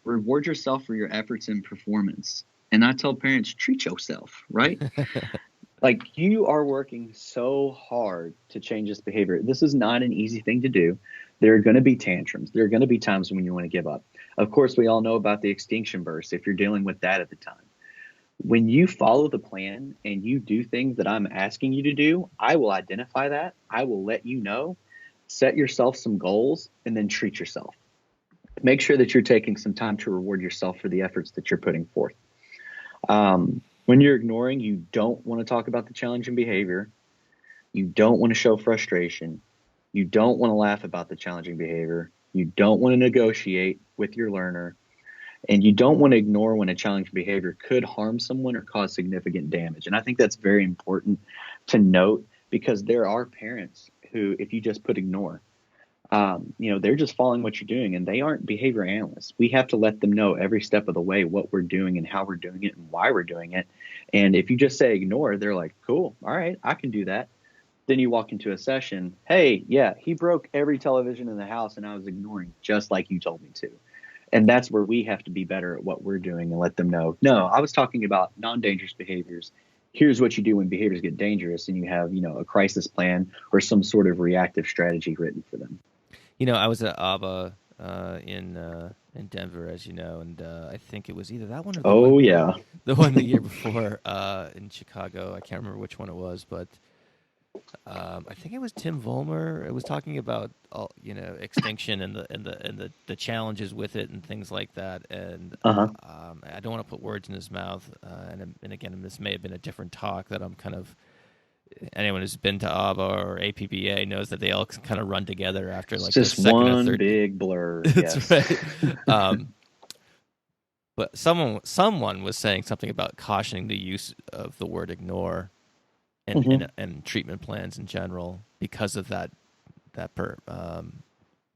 reward yourself for your efforts and performance. And I tell parents, treat yourself, right? Like, you are working so hard to change this behavior. This is not an easy thing to do. There are going to be tantrums. There are going to be times when you want to give up. Of course, we all know about the extinction burst if you're dealing with that at the time. When you follow the plan and you do things that I'm asking you to do, I will identify that. I will let you know, set yourself some goals, and then treat yourself. Make sure that you're taking some time to reward yourself for the efforts that you're putting forth. When you're ignoring, you don't want to talk about the challenging behavior. You don't want to show frustration. You don't want to laugh about the challenging behavior. You don't want to negotiate with your learner. And you don't want to ignore when a challenging behavior could harm someone or cause significant damage. And I think that's very important to note, because there are parents who, if you just put ignore, they're just following what you're doing, and they aren't behavior analysts. We have to let them know every step of the way what we're doing and how we're doing it and why we're doing it. And if you just say ignore, they're like, cool, all right, I can do that. Then you walk into a session, hey, yeah, he broke every television in the house and I was ignoring just like you told me to. And that's where we have to be better at what we're doing and let them know, no, I was talking about non-dangerous behaviors. Here's what you do when behaviors get dangerous, and you have, a crisis plan or some sort of reactive strategy written for them. I was at Aba in Denver, as you know, and I think it was either that one or the one the year before in Chicago. I can't remember which one it was, but I think it was Tim Vollmer. It was talking about extinction and the challenges with it and things like that. And I don't want to put words in his mouth. And again, this may have been a different talk that I'm kind of. Anyone who's been to ABA or APBA knows that they all kind of run together after like just the second one or third. Big blur. That's right. But someone was saying something about cautioning the use of the word ignore and treatment plans in general because of that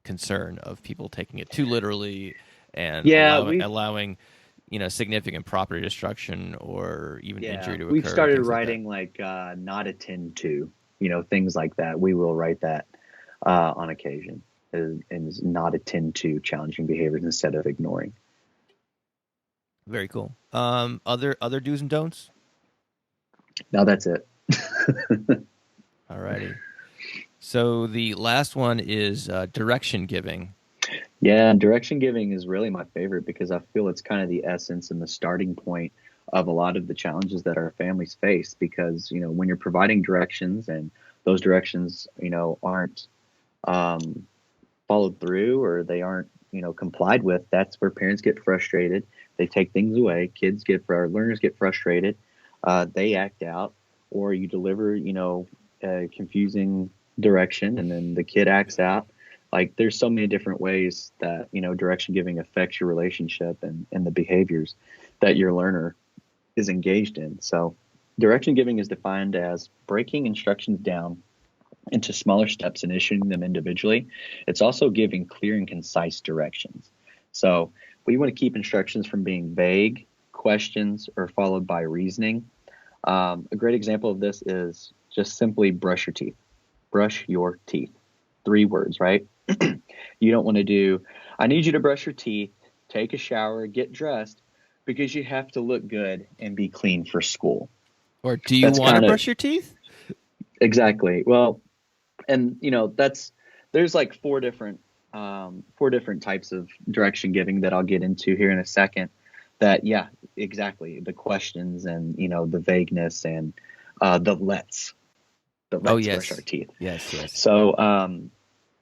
concern of people taking it too literally and allowing significant property destruction or even injury to occur. We've started writing not attend to, things like that. We will write that on occasion and not attend to challenging behaviors instead of ignoring. Very cool. Other do's and don'ts? No, that's it. All righty. So the last one is direction giving. Yeah, direction giving is really my favorite because I feel it's kind of the essence and the starting point of a lot of the challenges that our families face. Because, when you're providing directions and those directions, aren't followed through or they aren't, complied with, that's where parents get frustrated. They take things away. Learners get frustrated. They act out, or you deliver, a confusing direction and then the kid acts out. Like, there's so many different ways that, direction giving affects your relationship and the behaviors that your learner is engaged in. So direction giving is defined as breaking instructions down into smaller steps and issuing them individually. It's also giving clear and concise directions. So we want to keep instructions from being vague, questions, or followed by reasoning. A great example of this is just simply brush your teeth. Brush your teeth. 3 words, right? You don't want to do, I need you to brush your teeth, take a shower, get dressed, because you have to look good and be clean for school. Or do you want to brush your teeth? Exactly. Well, and there's like 4 different types of direction giving that I'll get into here in a second. That, yeah, exactly. The questions and, the vagueness and the let's brush our teeth. Yes. So,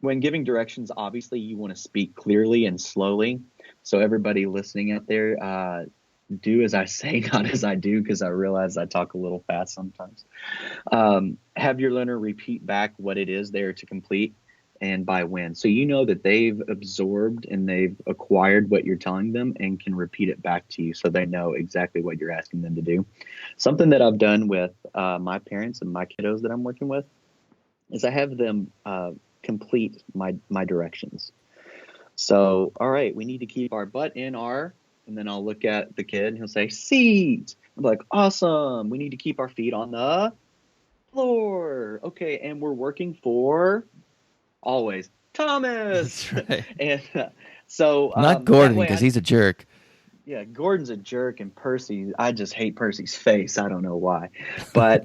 when giving directions, obviously you want to speak clearly and slowly. So everybody listening out there, do as I say, not as I do, because I realize I talk a little fast sometimes. Have your learner repeat back what it is they're to complete and by when. So that they've absorbed and they've acquired what you're telling them and can repeat it back to you so they know exactly what you're asking them to do. Something that I've done with my parents and my kiddos that I'm working with is I have them complete my directions. So, all right, we need to keep our butt in our, and then I'll look at the kid and he'll say, seat. I'm like, awesome. We need to keep our feet on the floor. Okay, and we're working for always Thomas. That's right. And so Not that Gordon, way because he's a jerk. yeah, Gordon's a jerk, and Percy, I just hate Percy's face. I don't know why. But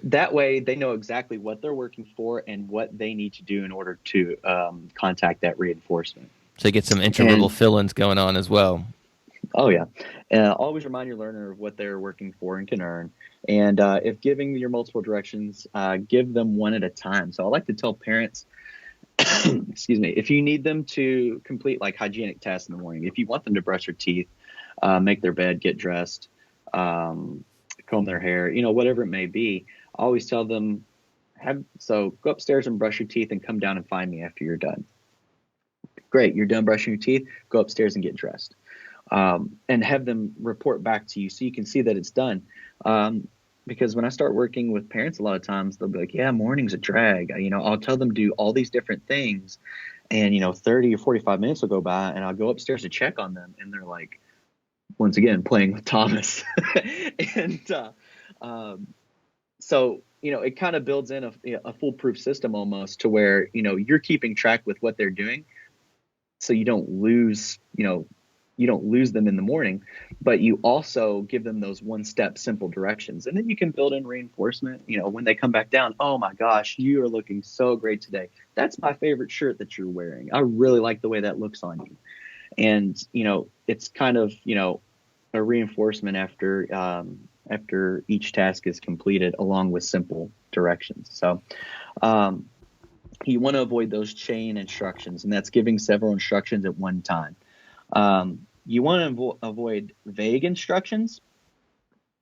that way they know exactly what they're working for and what they need to do in order to contact that reinforcement. So you get some interverbal And fill-ins going on as well. oh yeah, always remind your learner of what they're working for and can earn. And if giving your multiple directions, give them one at a time. So I like to tell parents, excuse me, if you need them to complete like hygienic tasks in the morning, if you want them to brush their teeth, make their bed, get dressed, comb their hair, whatever it may be, I always tell them, go upstairs and brush your teeth and come down and find me after you're done. Great, you're done brushing your teeth, go upstairs and get dressed. And have them report back to you so you can see that it's done. Because when I start working with parents, a lot of times they'll be like, yeah, morning's a drag. I'll tell them to do all these different things, and 30 or 45 minutes will go by, and I'll go upstairs to check on them, and they're like, once again, playing with Thomas. And so it kind of builds in a foolproof system almost, to where you're keeping track with what they're doing, so you don't lose them in the morning, but you also give them those one-step simple directions. And then you can build in reinforcement, when they come back down. Oh my gosh, you are looking so great today. That's my favorite shirt that you're wearing. I really like the way that looks on you. And, it's kind of, a reinforcement after each task is completed, along with simple directions. So, you want to avoid those chain instructions, and that's giving several instructions at one time. You want to avoid vague instructions,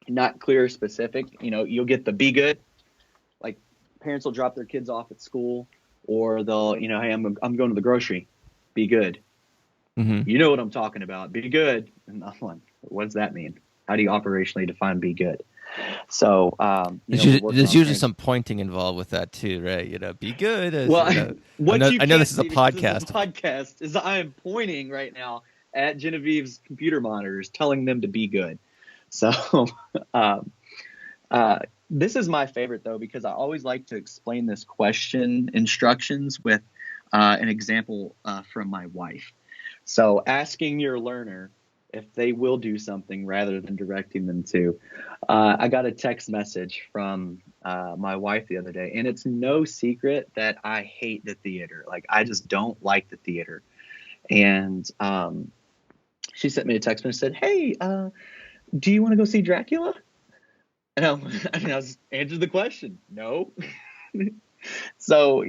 not clear or specific. You'll get the be good. Like, parents will drop their kids off at school, or they'll, hey, I'm going to the grocery. Be good. Mm-hmm. You know what I'm talking about. Be good. And I'm like, what does that mean? How do you operationally define be good? So, there's usually some pointing involved with that too, right? Be good. Well, I know this is a podcast. Is I am pointing right now at Genevieve's computer monitors, telling them to be good. So, this is my favorite though, because I always like to explain this question instructions with an example from my wife. So, asking your learner if they will do something rather than directing them to. I got a text message from my wife the other day, and it's no secret that I hate the theater. Like, I just don't like the theater. And she sent me a text and said, hey, do you want to go see Dracula? And I was answered the question, no. So,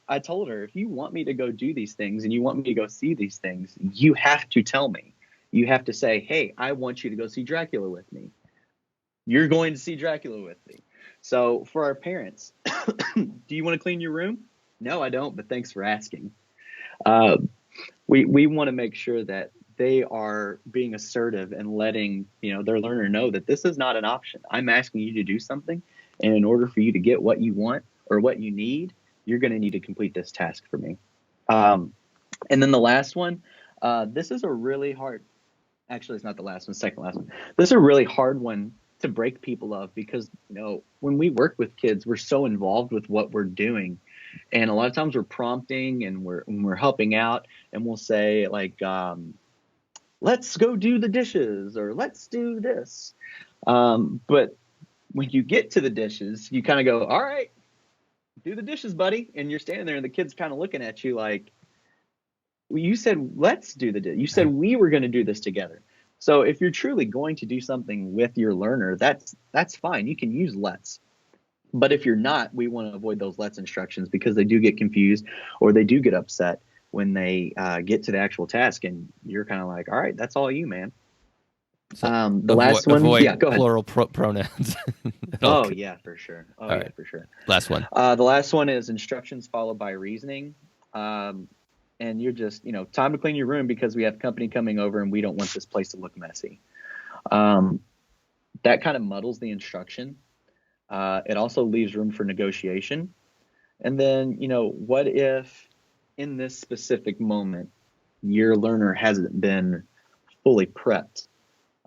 I told her, if you want me to go do these things and you want me to go see these things, you have to tell me. You have to say, hey, I want you to go see Dracula with me. You're going to see Dracula with me. So for our parents, do you want to clean your room? No, I don't, but thanks for asking. We want to make sure that they are being assertive and letting their learner know that this is not an option. I'm asking you to do something, and in order for you to get what you want or what you need, you're going to need to complete this task for me. And then the last one, this is a really hard. Actually, it's not the last one, second last one. This is a really hard one to break people of, because, when we work with kids, we're so involved with what we're doing. And a lot of times we're prompting and we're helping out, and we'll say like, let's go do the dishes, or let's do this. But when you get to the dishes, you kind of go, all right, do the dishes, buddy. And you're standing there and the kid's kind of looking at you like, you said, let's do the dishes. You said we were going to do this together. So if you're truly going to do something with your learner, that's fine. You can use let's. But if you're not, we want to avoid those let's instructions, because they do get confused, or they do get upset when they get to the actual task, and you're kind of like, all right, that's all you, man. So last one, yeah, go ahead. Plural pronouns. Oh yeah, for sure. Right. For sure. Last one. The last one is instructions followed by reasoning. And you're just, time to clean your room because we have company coming over and we don't want this place to look messy. That kind of muddles the instruction. It also leaves room for negotiation. And then, what if in this specific moment, your learner hasn't been fully prepped,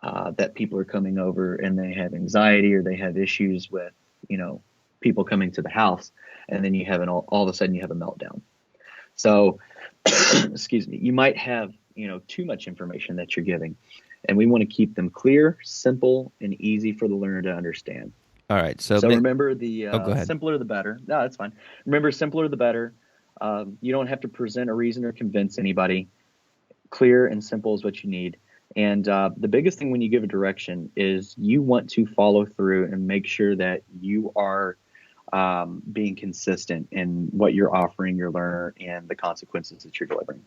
that people are coming over and they have anxiety or they have issues with, people coming to the house, and then you have all of a sudden you have a meltdown. So, excuse me, you might have, too much information that you're giving, and we want to keep them clear, simple, and easy for the learner to understand. All right. So remember the go ahead. simpler the better. No, that's fine. Remember, simpler the better. You don't have to present a reason or convince anybody. Clear and simple is what you need. And the biggest thing when you give a direction is you want to follow through and make sure that you are being consistent in what you're offering your learner and the consequences that you're delivering.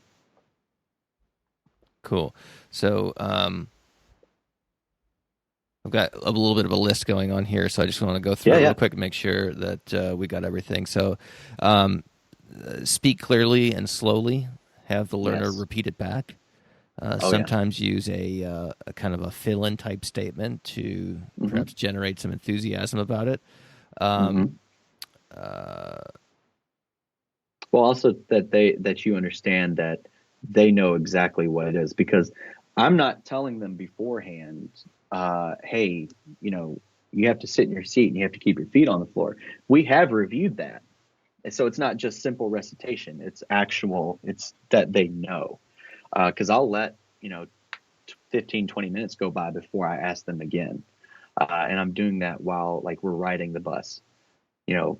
Cool. So I've got a little bit of a list going on here, so I just want to go through it real quick and make sure that we got everything. So speak clearly and slowly. Have the learner repeat it back. Sometimes use a kind of a fill-in type statement to perhaps generate some enthusiasm about it. Well, also that you understand that they know exactly what it is, because I'm not telling them beforehand, hey, you have to sit in your seat and you have to keep your feet on the floor. We have reviewed that. And so it's not just simple recitation. It's that they know. Because I'll let 15, 20 minutes go by before I ask them again, and I'm doing that while we're riding the bus,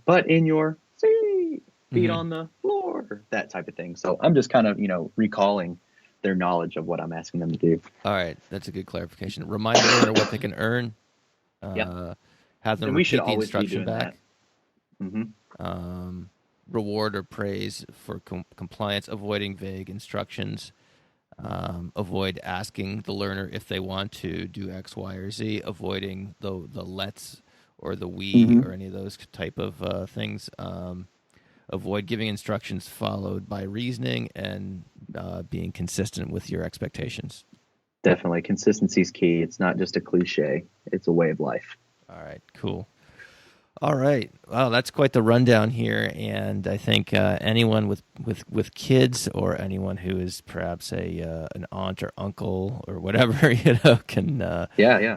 but in your seat, feet on the floor, that type of thing. So I'm just kind of recalling their knowledge of what I'm asking them to do. All right, that's a good clarification. Remind the learner what they can earn. Have them repeat the instruction back. Reward or praise for compliance, avoiding vague instructions. Avoid asking the learner if they want to do X, Y, or Z. Avoiding the let's or the we or any of those type of things. Avoid giving instructions followed by reasoning, and being consistent with your expectations. Definitely. Consistency is key. It's not just a cliche. It's a way of life. All right, cool. All right. Well, that's quite the rundown here, and I think anyone with kids, or anyone who is perhaps an aunt or uncle or whatever, can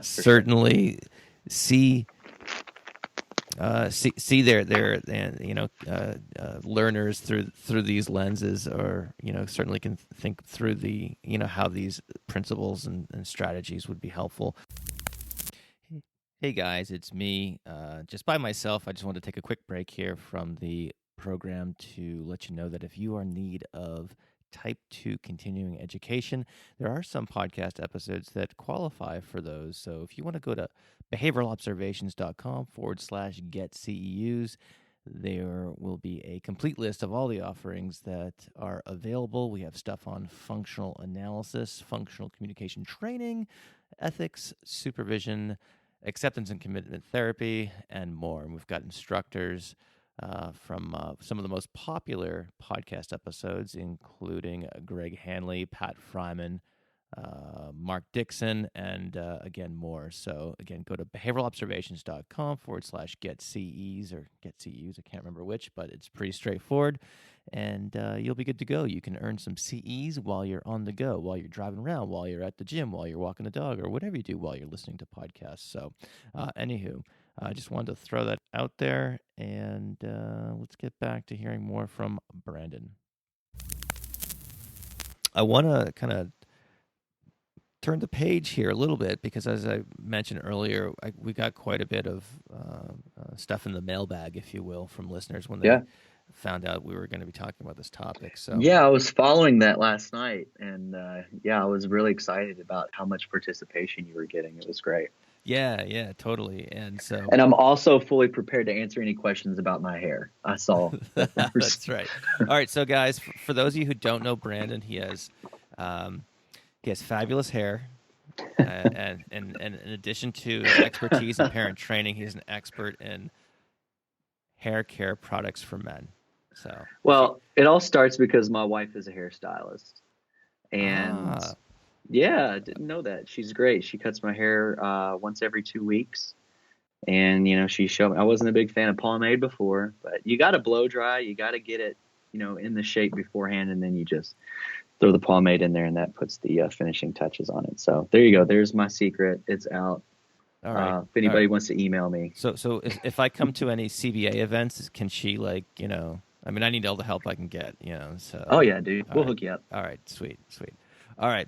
certainly see their learners through these lenses, or certainly can think through the how these principles and strategies would be helpful. Hey guys, it's me, just by myself. I just want to take a quick break here from the program to let you know that if you are in need of Type 2 continuing education, there are some podcast episodes that qualify for those. So if you want to go to behavioralobservations.com/get-CEUs, there will be a complete list of all the offerings that are available. We have stuff on functional analysis, functional communication training, ethics, supervision, acceptance and commitment therapy, and more. And we've got instructors from some of the most popular podcast episodes, including Greg Hanley, Pat Fryman, Mark Dixon, and again, more. So again, go to behavioralobservations.com/get-CEs or get-CEUs. I can't remember which, but it's pretty straightforward. And you'll be good to go. You can earn some CEs while you're on the go, while you're driving around, while you're at the gym, while you're walking the dog, or whatever you do while you're listening to podcasts. So anywho, I just wanted to throw that out there, and let's get back to hearing more from Brandon. I want to kind of turn the page here a little bit, because as I mentioned earlier, we got quite a bit of stuff in the mailbag, if you will, from listeners when they found out we were going to be talking about this topic. So I was following that last night, and I was really excited about how much participation you were getting. It was great. Yeah, totally. And I'm also fully prepared to answer any questions about my hair. I saw. That's right. All right, so guys, for those of you who don't know Brandon, he has fabulous hair, and in addition to his expertise in parent training, he's an expert in hair care products for men. So, well, it all starts because my wife is a hairstylist, and I didn't know that. She's great. She cuts my hair once every 2 weeks, and she showed me. I wasn't a big fan of pomade before, but you got to blow dry. You got to get it in the shape beforehand, and then you just throw the pomade in there, and that puts the finishing touches on it. So there you go. There's my secret. It's out. All right. If anybody wants to email me. So if I come to any CBA events, can she I mean, I need all the help I can get, so. Oh yeah, dude. We'll hook you up. All right. Sweet. All right.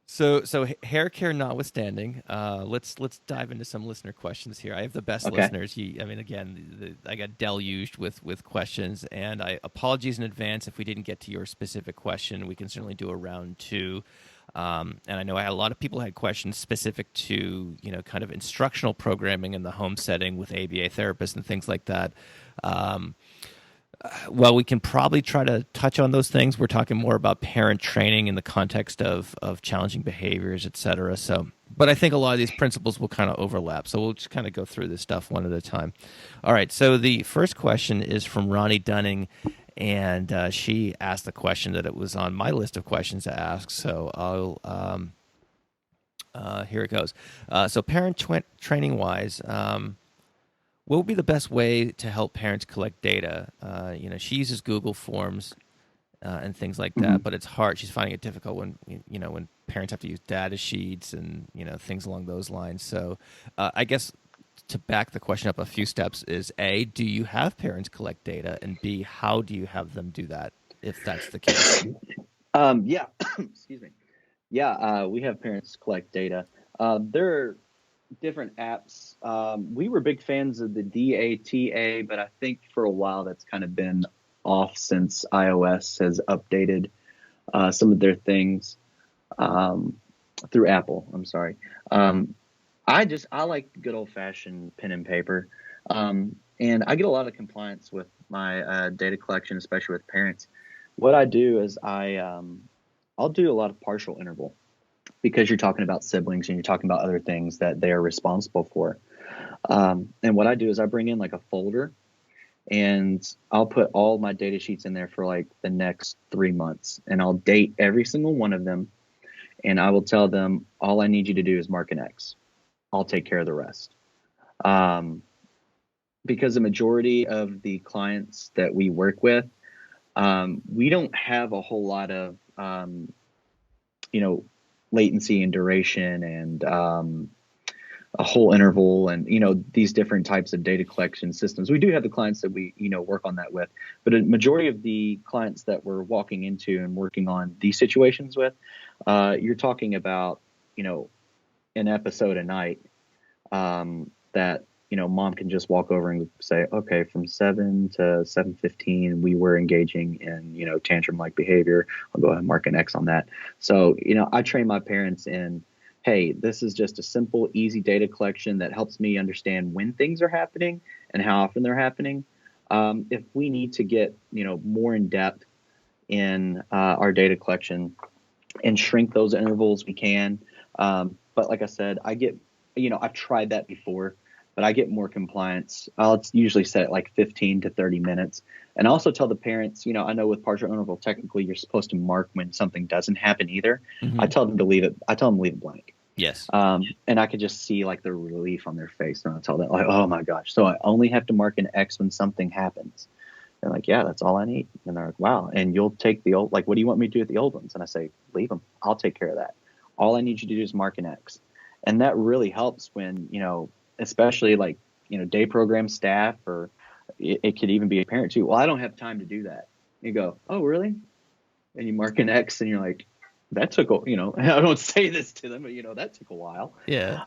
So hair care notwithstanding, let's dive into some listener questions here. I have the best listeners. I got deluged with questions, and I apologies in advance if we didn't get to your specific question. We can certainly do a round two. And I know a lot of people had questions specific to, kind of instructional programming in the home setting with ABA therapists and things like that. Well, we can probably try to touch on those things. We're talking more about parent training in the context of challenging behaviors, et cetera. So, but I think a lot of these principles will kind of overlap. So we'll just kind of go through this stuff one at a time. All right. So the first question is from Ronnie Dunning, and she asked the question that it was on my list of questions to ask. So here it goes. So parent training wise, what would be the best way to help parents collect data? She uses Google Forms and things like that, but it's hard. She's finding it difficult when parents have to use data sheets and things along those lines. So I guess to back the question up a few steps is A, do you have parents collect data? And B, how do you have them do that if that's the case? Yeah, excuse me. Yeah, we have parents collect data. There are different apps. We were big fans of the DATA, but I think for a while that's kind of been off since iOS has updated some of their things through Apple. I'm sorry. I like good old fashioned pen and paper. And I get a lot of compliance with my data collection, especially with parents. What I do is I'll do a lot of partial interval, because you're talking about siblings and you're talking about other things that they are responsible for. And what I do is I bring in like a folder, and I'll put all my data sheets in there for like the next 3 months, and I'll date every single one of them. And I will tell them, all I need you to do is mark an X. I'll take care of the rest. Because the majority of the clients that we work with, we don't have a whole lot of, latency and duration and a whole interval and, these different types of data collection systems. We do have the clients that we, work on that with, but a majority of the clients that we're walking into and working on these situations with, you're talking about, an episode a night that, mom can just walk over and say, okay, from 7 to 7:15, we were engaging in, tantrum-like behavior. I'll go ahead and mark an X on that. So, I train my parents in, hey, this is just a simple, easy data collection that helps me understand when things are happening and how often they're happening. If we need to get, more in depth in our data collection and shrink those intervals, we can. But like I said, I've tried that before, but I get more compliance. I'll usually set it like 15 to 30 minutes. And I also tell the parents, I know with partial interval, technically you're supposed to mark when something doesn't happen either. Mm-hmm. I tell them to leave it blank. Yes. And I could just see like the relief on their face. And I'll tell them like, oh my gosh. So I only have to mark an X when something happens. They're like, yeah, that's all I need. And they're like, wow. And you'll take the old, like, what do you want me to do with the old ones? And I say, leave them. I'll take care of that. All I need you to do is mark an X. And that really helps when, especially like, day program staff, or it could even be a parent too. Well, I don't have time to do that. You go, oh, really? And you mark an X and you're like, that took, I don't say this to them, but that took a while. Yeah.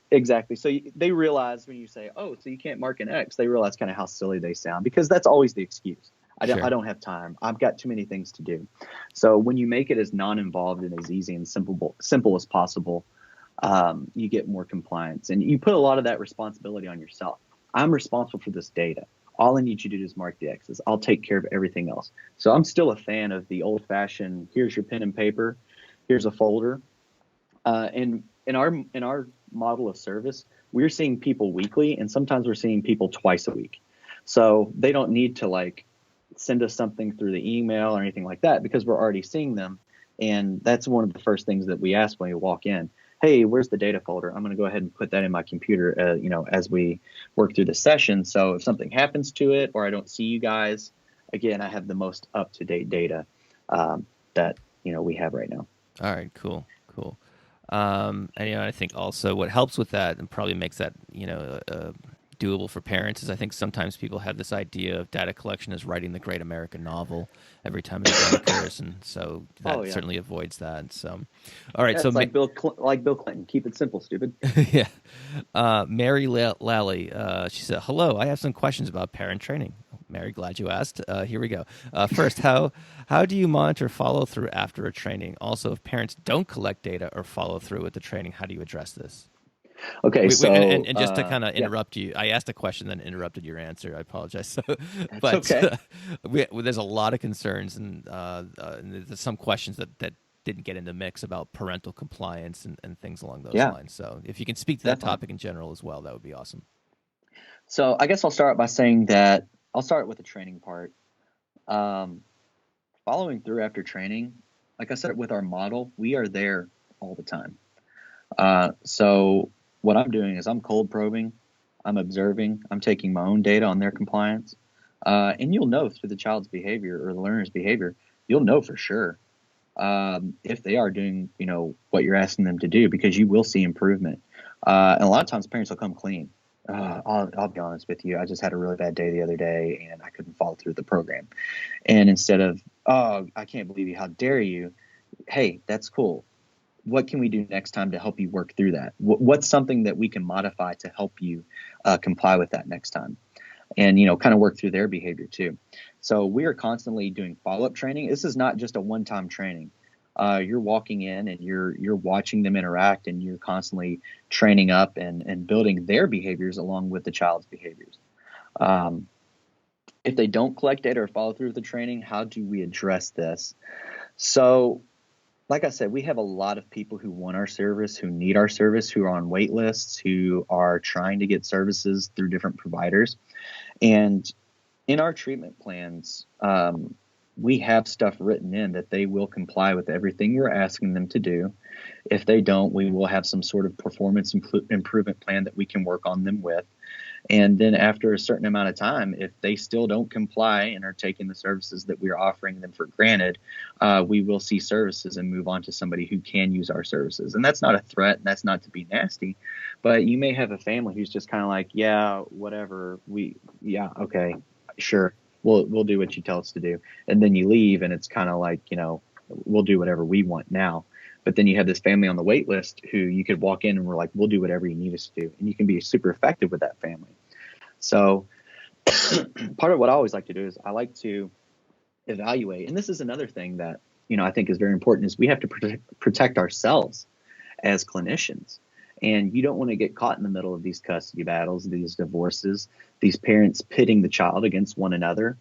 Exactly. So they realize when you say, oh, so you can't mark an X, they realize kind of how silly they sound, because that's always the excuse. I don't have time. I've got too many things to do. So when you make it as non-involved and as easy and simple as possible, you get more compliance, and you put a lot of that responsibility on yourself. I'm responsible for this data. All I need you to do is mark the X's. I'll take care of everything else. So I'm still a fan of the old fashioned, here's your pen and paper, here's a folder. And in our model of service, we're seeing people weekly, and sometimes we're seeing people twice a week. So they don't need to like send us something through the email or anything like that, because we're already seeing them. And that's one of the first things that we ask when we walk in. Hey, where's the data folder? I'm going to go ahead and put that in my computer, as we work through the session. So if something happens to it, or I don't see you guys, again, I have the most up-to-date data that we have right now. All right, cool. And I think also what helps with that and probably makes that doable for parents is I think sometimes people have this idea of data collection as writing the great American novel every time an event occurs, and so that certainly avoids that. So, all right, so it's like Bill Clinton, keep it simple, stupid. Yeah. Mary Lally, she said, "Hello, I have some questions about parent training." Mary, glad you asked. Here we go. First, how do you monitor follow through after a training? Also, if parents don't collect data or follow through with the training, how do you address this? Okay, and just to kind of interrupt you, I asked a question, then interrupted your answer. I apologize. So, but okay. There's a lot of concerns, and there's some questions that didn't get in the mix about parental compliance and things along those lines. So, if you can speak to that topic in general as well, that would be awesome. So, I guess I'll start by saying that I'll start with the training part. Following through after training, like I said, with our model, we are there all the time. So what I'm doing is I'm cold probing, I'm observing, I'm taking my own data on their compliance. And you'll know through the child's behavior or the learner's behavior, you'll know for sure if they are doing, what you're asking them to do, because you will see improvement. And a lot of times parents will come clean. I'll be honest with you. I just had a really bad day the other day and I couldn't follow through the program. And instead of, "Oh, I can't believe you. How dare you?" Hey, that's cool. What can we do next time to help you work through that? What's something that we can modify to help you comply with that next time? And, kind of work through their behavior too. So we are constantly doing follow-up training. This is not just a one-time training. You're walking in and you're watching them interact, and you're constantly training up and building their behaviors along with the child's behaviors. If they don't collect data or follow through with the training, how do we address this? So, like I said, we have a lot of people who want our service, who need our service, who are on wait lists, who are trying to get services through different providers. And in our treatment plans, we have stuff written in that they will comply with everything we're asking them to do. If they don't, we will have some sort of performance improvement plan that we can work on them with. And then after a certain amount of time, if they still don't comply and are taking the services that we are offering them for granted, we will see services and move on to somebody who can use our services. And that's not a threat. And that's not to be nasty. But you may have a family who's just kind of like, yeah, whatever. Okay, sure. We'll do what you tell us to do. And then you leave and it's kind of like, we'll do whatever we want now. But then you have this family on the wait list who you could walk in and we're like, we'll do whatever you need us to do. And you can be super effective with that family. So part of what I always like to do is I like to evaluate. And this is another thing that, I think is very important, is we have to protect ourselves as clinicians. And you don't want to get caught in the middle of these custody battles, these divorces, these parents pitting the child against one another.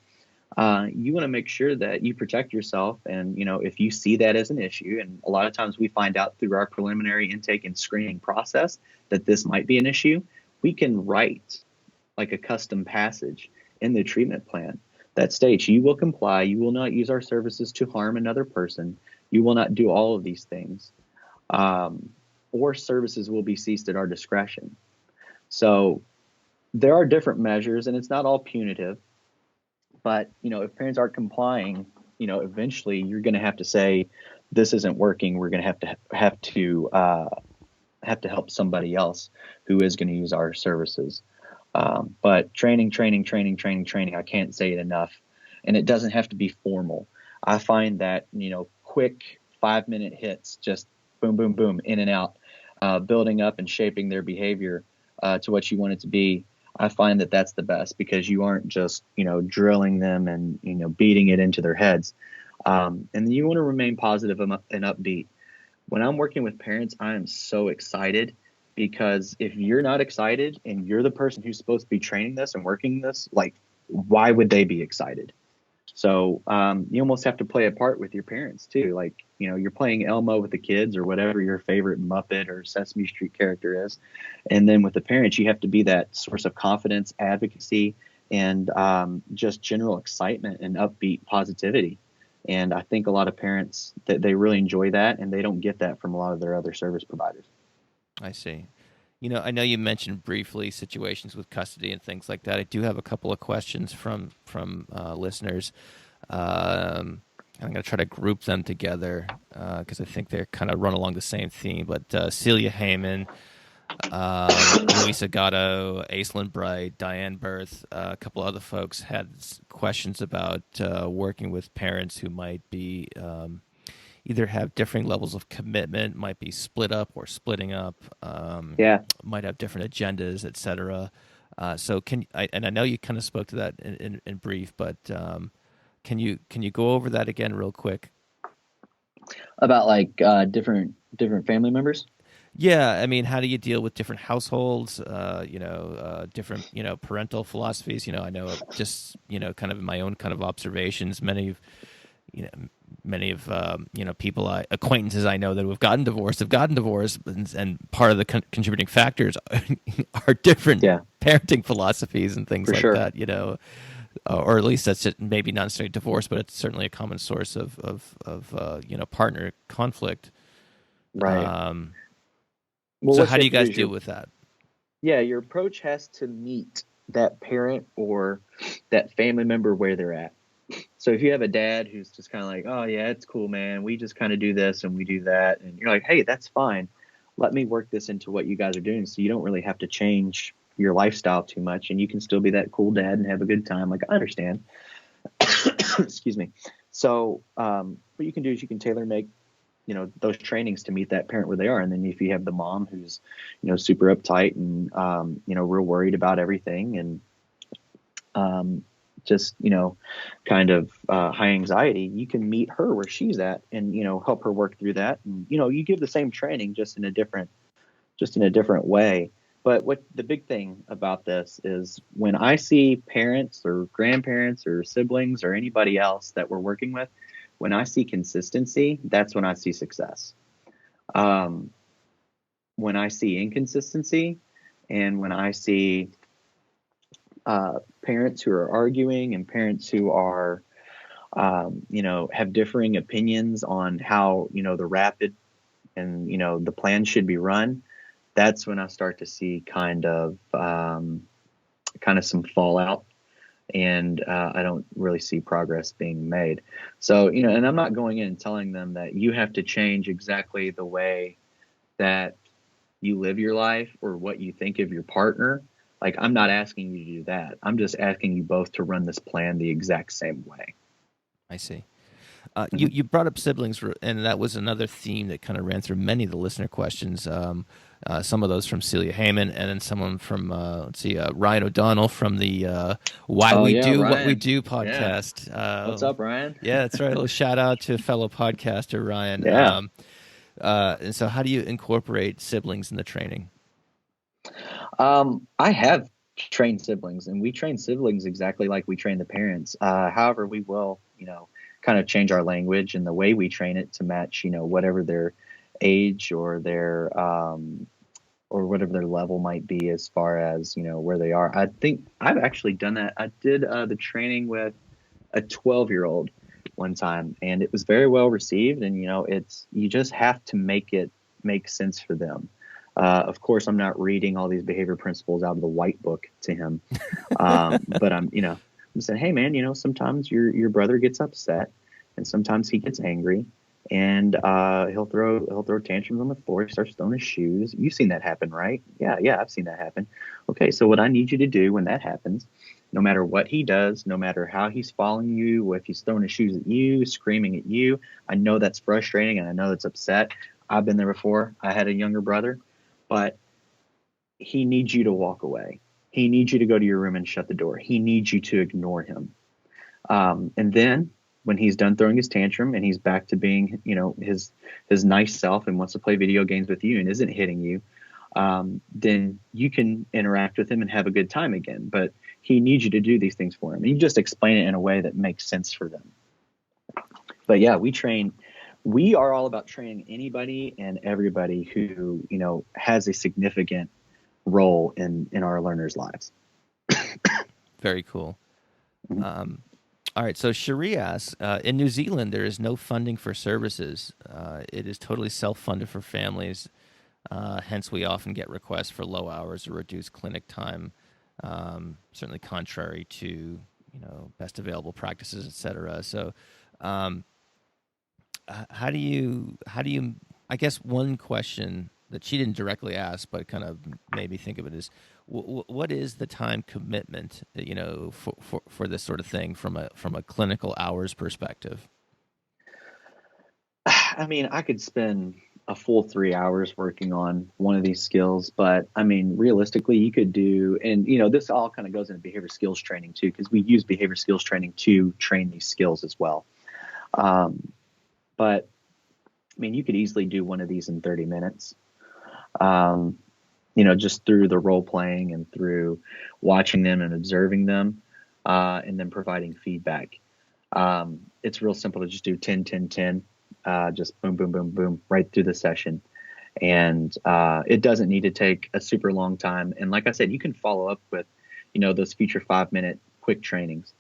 You want to make sure that you protect yourself. And, if you see that as an issue, and a lot of times we find out through our preliminary intake and screening process that this might be an issue, we can write like a custom passage in the treatment plan that states you will comply, you will not use our services to harm another person, you will not do all of these things, or services will be ceased at our discretion. So there are different measures, and it's not all punitive. But, if parents aren't complying, eventually you're going to have to say, this isn't working. We're going to have to help somebody else who is going to use our services. But training, I can't say it enough. And it doesn't have to be formal. I find that, quick 5-minute hits, just boom, boom, boom, in and out, building up and shaping their behavior to what you want it to be. I find that that's the best, because you aren't just, drilling them and, beating it into their heads. And you want to remain positive and upbeat. When I'm working with parents, I am so excited, because if you're not excited and you're the person who's supposed to be training this and working this, like, why would they be excited? So you almost have to play a part with your parents too. Like, you're playing Elmo with the kids or whatever your favorite Muppet or Sesame Street character is. And then with the parents, you have to be that source of confidence, advocacy, and just general excitement and upbeat positivity. And I think a lot of parents, that they really enjoy that, and they don't get that from a lot of their other service providers. I see. I know you mentioned briefly situations with custody and things like that. I do have a couple of questions from listeners. I'm going to try to group them together because I think they kind of run along the same theme. But Celia Heyman, Louisa Gatto, Aislinn Bright, Diane Berth, a couple other folks had questions about working with parents who might be either have differing levels of commitment, might be split up or splitting up, might have different agendas, etc. So and I know you kind of spoke to that in brief, but can you go over that again real quick? About like different family members? Yeah, I mean, how do you deal with different households? Different parental philosophies. I know just kind of in my own kind of observations, many of people, acquaintances I know that have gotten divorced, and part of the contributing factors are different parenting philosophies and things For like sure. that. Or at least that's maybe not necessarily divorce, but it's certainly a common source of partner conflict. Right. So how do you guys deal with that? Yeah, your approach has to meet that parent or that family member where they're at. So if you have a dad who's just kind of like, oh yeah, it's cool, man, we just kind of do this and we do that, and you're like, hey, that's fine. Let me work this into what you guys are doing, so you don't really have to change your lifestyle too much, and you can still be that cool dad and have a good time. Like, I understand. Excuse me. So what you can do is you can tailor make those trainings to meet that parent where they are. And then if you have the mom who's super uptight and real worried about everything and just kind of high anxiety, you can meet her where she's at and help her work through that. And you give the same training just in a different way. But what the big thing about this is, when I see parents or grandparents or siblings or anybody else that we're working with, when I see consistency, that's when I see success. When I see inconsistency and when I see parents who are arguing and parents who are, have differing opinions on how, the rapid and, the plan should be run, that's when I start to see kind of some fallout. And I don't really see progress being made. So, and I'm not going in and telling them that you have to change exactly the way that you live your life or what you think of your partner. Like, I'm not asking you to do that. I'm just asking you both to run this plan the exact same way. I see. You brought up siblings, and that was another theme that kind of ran through many of the listener questions. Some of those from Celia Heyman, and then someone from Ryan O'Donnell from the What We Do podcast. Yeah. What's up, Ryan? Yeah, that's right. A little shout out to fellow podcaster Ryan. Yeah. And so, how do you incorporate siblings in the training? I have trained siblings, and we train siblings exactly like we train the parents. However, we will, kind of change our language and the way we train it to match, whatever their age or their or whatever their level might be as far as where they are. I think I've actually done that. I did the training with a 12-year-old one time, and it was very well received. And you just have to make it make sense for them. Of course, I'm not reading all these behavior principles out of the white book to him, but I'm saying, hey man, sometimes your brother gets upset, and sometimes he gets angry, and he'll throw tantrums on the floor. He starts throwing his shoes. You've seen that happen, right? Yeah, I've seen that happen. Okay, so what I need you to do when that happens, no matter what he does, no matter how he's following you, if he's throwing his shoes at you, screaming at you, I know that's frustrating and I know that's upset. I've been there before. I had a younger brother, but he needs you to walk away. He needs you to go to your room and shut the door. He needs you to ignore him. And then when he's done throwing his tantrum and he's back to being, his nice self and wants to play video games with you and isn't hitting you, then you can interact with him and have a good time again. But he needs you to do these things for him. And you just explain it in a way that makes sense for them. But yeah, we are all about training anybody and everybody who, has a significant role in our learners' lives. Very cool. All right, so Cherie asks, in New Zealand, there is no funding for services. It is totally self-funded for families. Hence, we often get requests for low hours or reduced clinic time, certainly contrary to best available practices, et cetera. So, how do you? I guess one question that she didn't directly ask, but kind of made me think of it is, what is the time commitment? For this sort of thing from a clinical hours perspective. I mean, I could spend a full 3 hours working on one of these skills, but I mean, realistically, you could do, and this all kind of goes into behavior skills training too, because we use behavior skills training to train these skills as well. But I mean, you could easily do one of these in 30 minutes. Just through the role playing and through watching them and observing them, and then providing feedback. It's real simple to just do 10, 10, 10, just boom, boom, boom, boom, right through the session. And it doesn't need to take a super long time. And like I said, you can follow up with, those future 5-minute quick trainings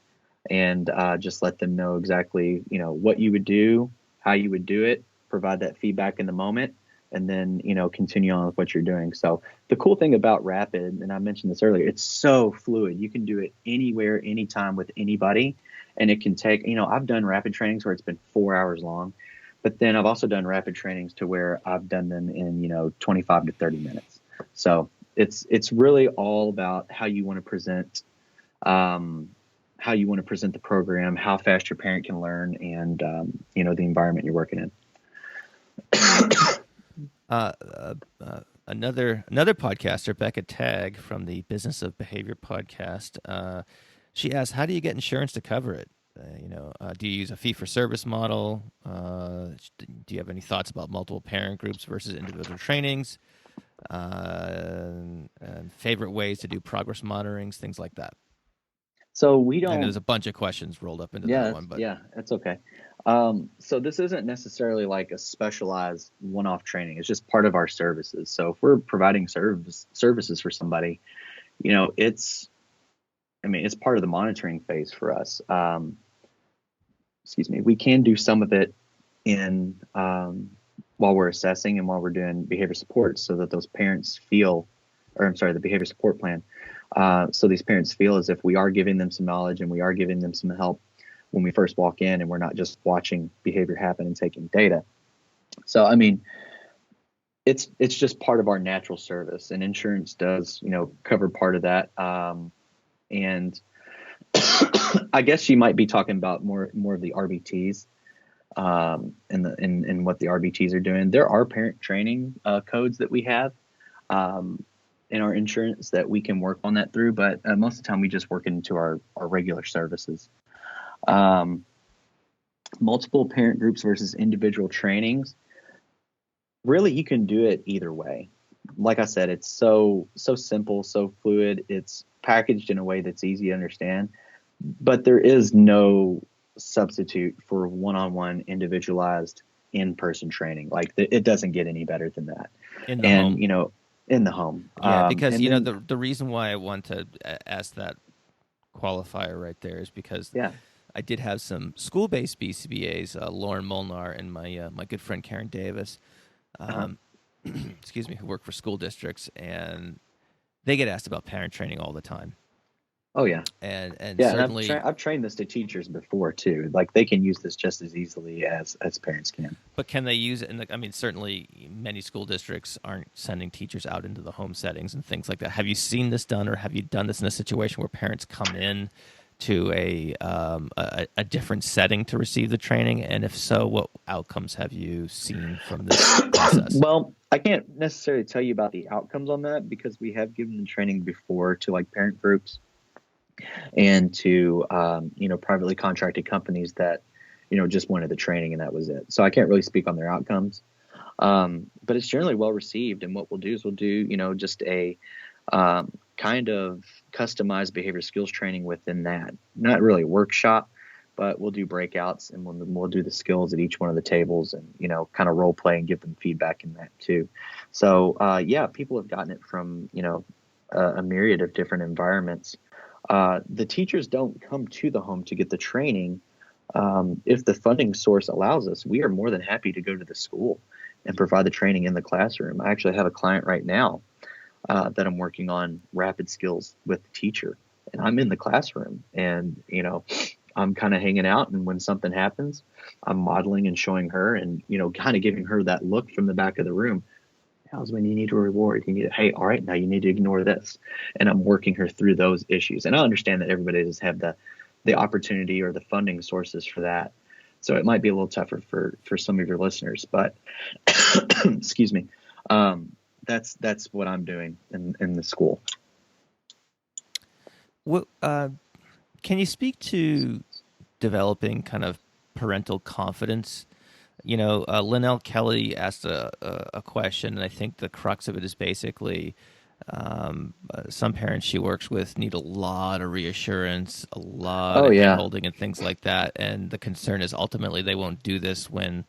and just let them know exactly, what you would do, how you would do it, provide that feedback in the moment, and then, continue on with what you're doing. So the cool thing about Rapid, and I mentioned this earlier, it's so fluid. You can do it anywhere, anytime with anybody. And it can take, I've done Rapid trainings where it's been 4 hours long, but then I've also done Rapid trainings to where I've done them in, 25 to 30 minutes. So it's really all about how you want to present, the program, how fast your parent can learn, and, the environment you're working in. Another podcaster, Becca Tagg from the Business of Behavior podcast, she asked, how do you get insurance to cover it? Do you use a fee-for-service model? Do you have any thoughts about multiple parent groups versus individual trainings? And favorite ways to do progress monitorings, things like that. So we don't. And there's a bunch of questions rolled up into that one, but that's okay. So this isn't necessarily like a specialized one-off training. It's just part of our services. So if we're providing services for somebody, it's part of the monitoring phase for us. We can do some of it in while we're assessing and while we're doing behavior support, so that those parents feel, the behavior support plan. So these parents feel as if we are giving them some knowledge and we are giving them some help when we first walk in, and we're not just watching behavior happen and taking data. So, it's just part of our natural service, and insurance does, cover part of that. And I guess you might be talking about more of the RBTs, and what the RBTs are doing. There are parent training codes that we have in our insurance that we can work on that through, but most of the time we just work into our regular services. Multiple parent groups versus individual trainings. Really, you can do it either way. Like I said, it's so simple, so fluid. It's packaged in a way that's easy to understand, but there is no substitute for one-on-one individualized in-person training. Like it doesn't get any better than that. In the home. In the home. Yeah, because the reason why I want to ask that qualifier right there is because I did have some school-based BCBAs, Lauren Molnar and my good friend Karen Davis, who work for school districts, and they get asked about parent training all the time. Oh yeah, and certainly, and I've trained this to teachers before too. Like they can use this just as easily as parents can. But can they use it? Certainly, many school districts aren't sending teachers out into the home settings and things like that. Have you seen this done, or have you done this in a situation where parents come in to a different setting to receive the training? And if so, what outcomes have you seen from this process? Well, I can't necessarily tell you about the outcomes on that, because we have given the training before to like parent groups and to privately contracted companies that just wanted the training and that was it. So I can't really speak on their outcomes, but it's generally well received. And what we'll do is just a kind of customized behavior skills training within that. Not really a workshop, but we'll do breakouts, and we'll do the skills at each one of the tables, and kind of role play and give them feedback in that too. So people have gotten it from a myriad of different environments. The teachers don't come to the home to get the training. If the funding source allows us, we are more than happy to go to the school and provide the training in the classroom. I actually have a client right now that I'm working on rapid skills with the teacher, and I'm in the classroom, and I'm kind of hanging out, and when something happens, I'm modeling and showing her, and kind of giving her that look from the back of the room. How's when you need a reward? Hey, all right, now you need to ignore this, and I'm working her through those issues. And I understand that everybody doesn't have the opportunity or the funding sources for that, so it might be a little tougher for some of your listeners. But excuse me, that's what I'm doing in the school. What can you speak to developing kind of parental confidence? Linnell Kelly asked a question, and I think the crux of it is basically some parents she works with need a lot of reassurance, a lot of handholding and things like that. And the concern is ultimately they won't do this when,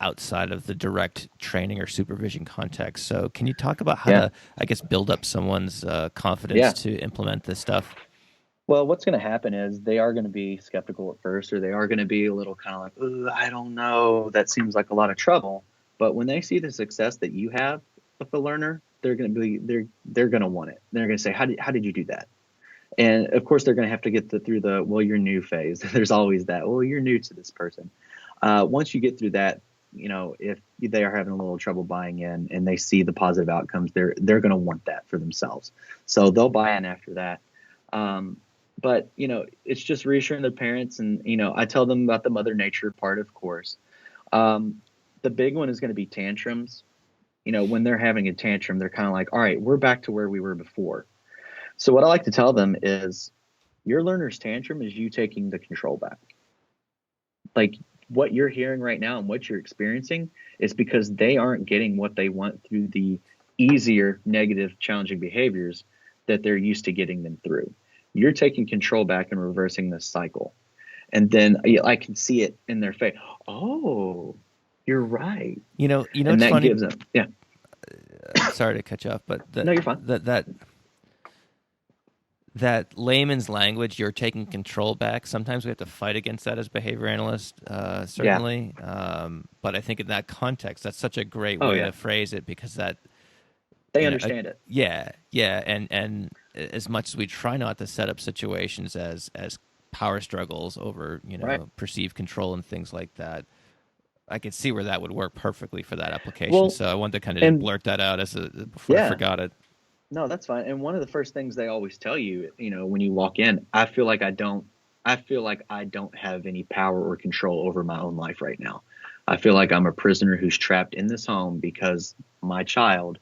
outside of the direct training or supervision context. So can you talk about how to, I guess, build up someone's confidence to implement this stuff? Well, what's going to happen is they are going to be skeptical at first, or they are going to be a little kind of like, I don't know, that seems like a lot of trouble. But when they see the success that you have with the learner, they're going to want it. They're going to say, how did you do that? And of course, they're going to have to get through the, well, you're new phase. There's always that, well, you're new to this person. Once you get through that, if they are having a little trouble buying in and they see the positive outcomes, they're going to want that for themselves. So they'll buy in after that. But, it's just reassuring the parents. And, I tell them about the mother nature part, of course. The big one is going to be tantrums. When they're having a tantrum, they're kind of like, all right, we're back to where we were before. So what I like to tell them is your learner's tantrum is you taking the control back. Like what you're hearing right now and what you're experiencing is because they aren't getting what they want through the easier, negative, challenging behaviors that they're used to getting them through. You're taking control back and reversing this cycle. And then I can see it in their face. Oh, you're right. And that funny. Gives them, Sorry to cut you off, but no, you're fine. That layman's language, you're taking control back. Sometimes we have to fight against that as behavior analysts, certainly. But I think in that context, that's such a great way to phrase it, because that they understand it. Yeah, and as much as we try not to set up situations as power struggles over perceived control and things like that, I could see where that would work perfectly for that application. Well, so I wanted to kind of blurt that out before I forgot it. No, that's fine. And one of the first things they always tell you, when you walk in, I feel like I don't have any power or control over my own life right now. I feel like I'm a prisoner who's trapped in this home because my child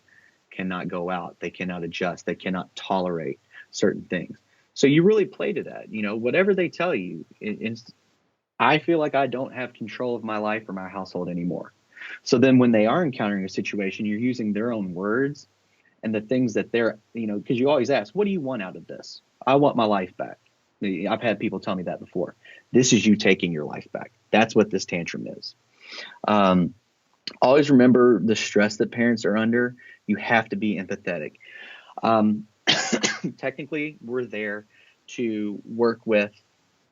cannot go out. They cannot adjust. They cannot tolerate certain things. So you really play to that, whatever they tell you. I feel like I don't have control of my life or my household anymore. So then when they are encountering a situation, you're using their own words and the things that they're, because you always ask, what do you want out of this? I want my life back. I've had people tell me that before. This is you taking your life back. That's what this tantrum is. Always remember the stress that parents are under. You have to be empathetic. Technically, we're there to work with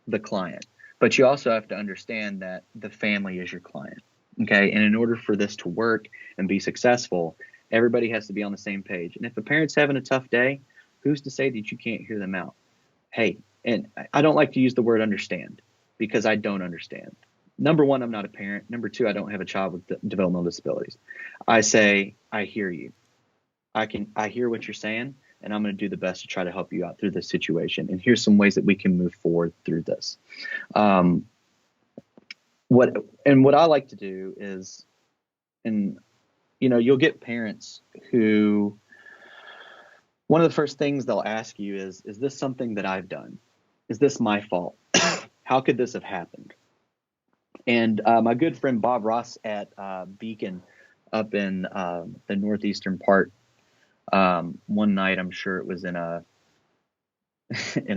the client, but you also have to understand that the family is your client. Okay. And in order for this to work and be successful, everybody has to be on the same page. And if a parent's having a tough day, who's to say that you can't hear them out? Hey, and I don't like to use the word understand, because I don't understand. Number one, I'm not a parent. Number two, I don't have a child with developmental disabilities. I say, I hear you. I hear what you're saying, and I'm going to do the best to try to help you out through this situation. And here's some ways that we can move forward through this. What I like to do is, you'll get parents who, one of the first things they'll ask you is this something that I've done? Is this my fault? How could this have happened? And my good friend Bob Ross at Beacon up in the northeastern part, one night, I'm sure it was in a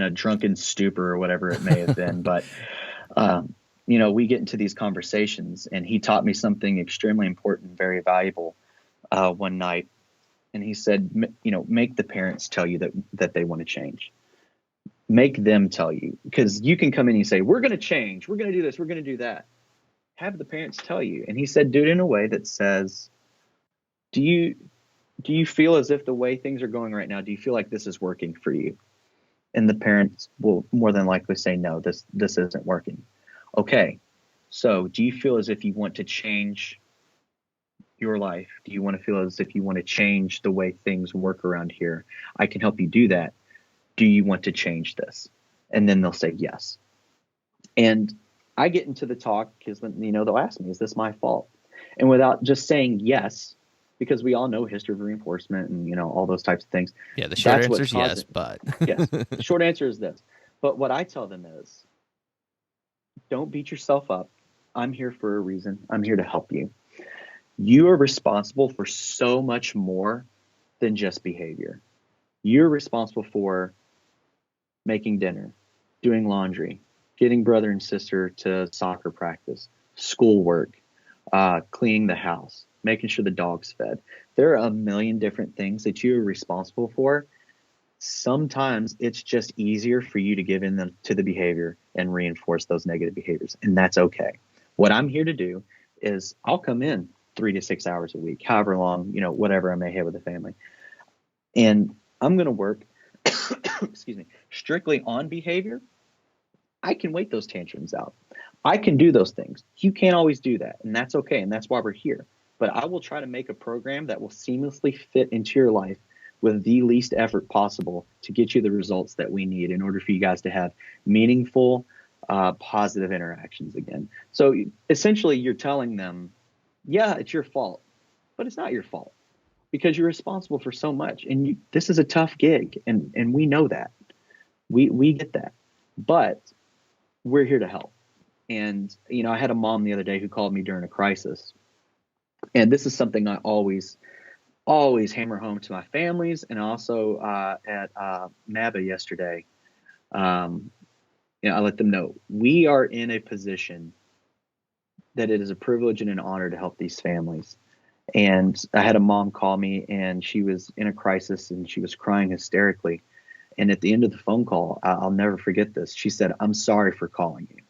drunken stupor or whatever it may have been, but we get into these conversations, and he taught me something extremely important, very valuable one night. And he said, make the parents tell you that they want to change. Make them tell you, because you can come in and say, we're going to change. We're going to do this. We're going to do that. have the parents tell you. And he said, do it in a way that says, do you feel as if the way things are going right now, do you feel like this is working for you? And the parents will more than likely say, no, this isn't working. Okay. So do you feel as if you want to change your life? Do you want to feel as if you want to change the way things work around here? I can help you do that. Do you want to change this? And then they'll say yes. And I get into the talk because, they'll ask me, is this my fault? And without just saying yes, because we all know history of reinforcement and, all those types of things. Yeah, the short answer is yes, but. Yes, the short answer is this. But what I tell them is, don't beat yourself up. I'm here for a reason. I'm here to help you. You are responsible for so much more than just behavior. You're responsible for making dinner, doing laundry, getting brother and sister to soccer practice, schoolwork, cleaning the house, making sure the dog's fed. There are a million different things that you are responsible for. Sometimes it's just easier for you to give in to the behavior and reinforce those negative behaviors, and that's okay. What I'm here to do is I'll come in 3 to 6 hours a week, however long, whatever I may have with the family. And I'm going to work, excuse me, strictly on behavior. I can wait those tantrums out. I can do those things. You can't always do that, and that's okay, and that's why we're here. But I will try to make a program that will seamlessly fit into your life with the least effort possible to get you the results that we need in order for you guys to have meaningful, positive interactions again. So essentially you're telling them, yeah, it's your fault, but it's not your fault because you're responsible for so much. And this is a tough gig. And we know that. We get that. But we're here to help. And, I had a mom the other day who called me during a crisis. And this is something I always hammer home to my families, and also at Naba yesterday. I let them know we are in a position that it is a privilege and an honor to help these families. And I had a mom call me, and she was in a crisis, and she was crying hysterically. And at the end of the phone call, I'll never forget this. She said, "I'm sorry for calling you."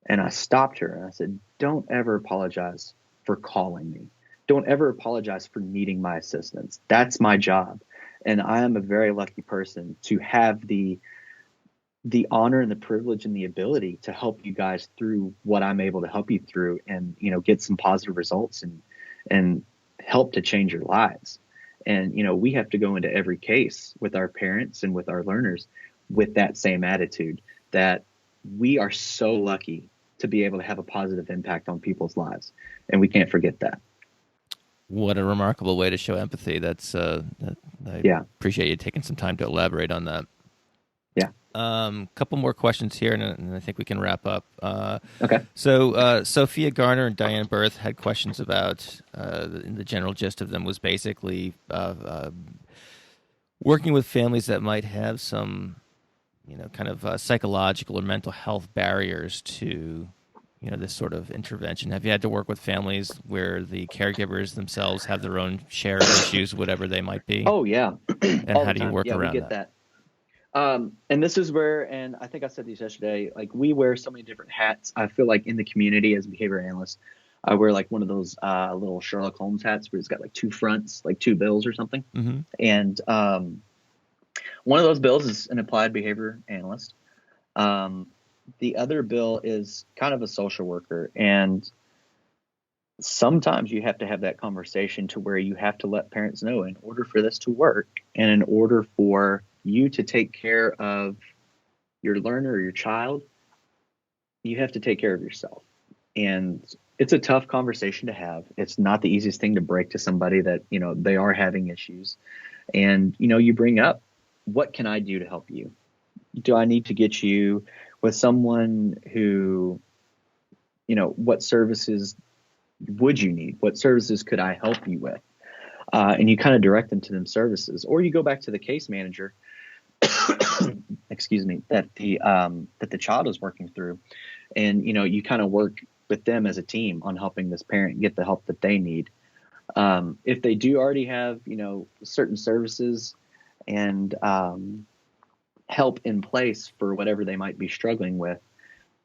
And I stopped her and I said, "Don't ever apologize for calling me. Don't ever apologize for needing my assistance. That's my job. And I am a very lucky person to have the honor and the privilege and the ability to help you guys through what I'm able to help you through, and, get some positive results and help to change your lives." And, we have to go into every case with our parents and with our learners with that same attitude, that we are so lucky to be able to have a positive impact on people's lives. And we can't forget that. What a remarkable way to show empathy. That's I appreciate you taking some time to elaborate on that. Yeah. Couple more questions here, and I think we can wrap up. Okay. So Sophia Garner and Diane Berth had questions about, the general gist of them was basically working with families that might have some, kind of psychological or mental health barriers to, this sort of intervention. Have you had to work with families where the caregivers themselves have their own share of issues, whatever they might be? Oh, yeah. And how do you work around we get that? And this is where, and I think I said this yesterday, like, we wear so many different hats. I feel like in the community as a behavior analyst, I wear like one of those little Sherlock Holmes hats where it's got like two fronts, like two bills or something. Mm-hmm. And one of those bills is an applied behavior analyst. The other bill is kind of a social worker. And sometimes you have to have that conversation to where you have to let parents know, in order for this to work and in order for you to take care of your learner or your child, you have to take care of yourself. And it's a tough conversation to have. It's not the easiest thing to break to somebody that, they are having issues. And, you bring up, what can I do to help you? Do I need to get you with someone who, what services would you need? What services could I help you with? And you kind of direct them to them services, or you go back to the case manager, excuse me, that the child is working through, and you kind of work with them as a team on helping this parent get the help that they need. If they do already have certain services and help in place for whatever they might be struggling with,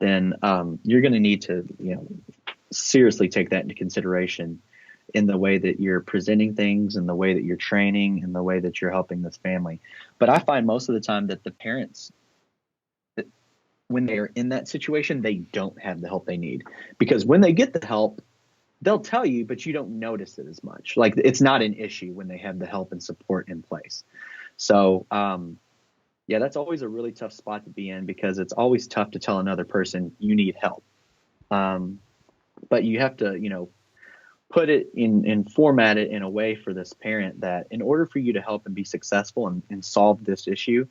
then you're going to need to seriously take that into consideration in the way that you're presenting things, in the way that you're training, in the way that you're helping this family. But I find most of the time that the parents, when they are in that situation, they don't have the help they need, because when they get the help, they'll tell you, but you don't notice it as much. Like, it's not an issue when they have the help and support in place. So, yeah, that's always a really tough spot to be in, because it's always tough to tell another person you need help. But you have to, put it in format it in a way for this parent that in order for you to help and be successful and solve this issue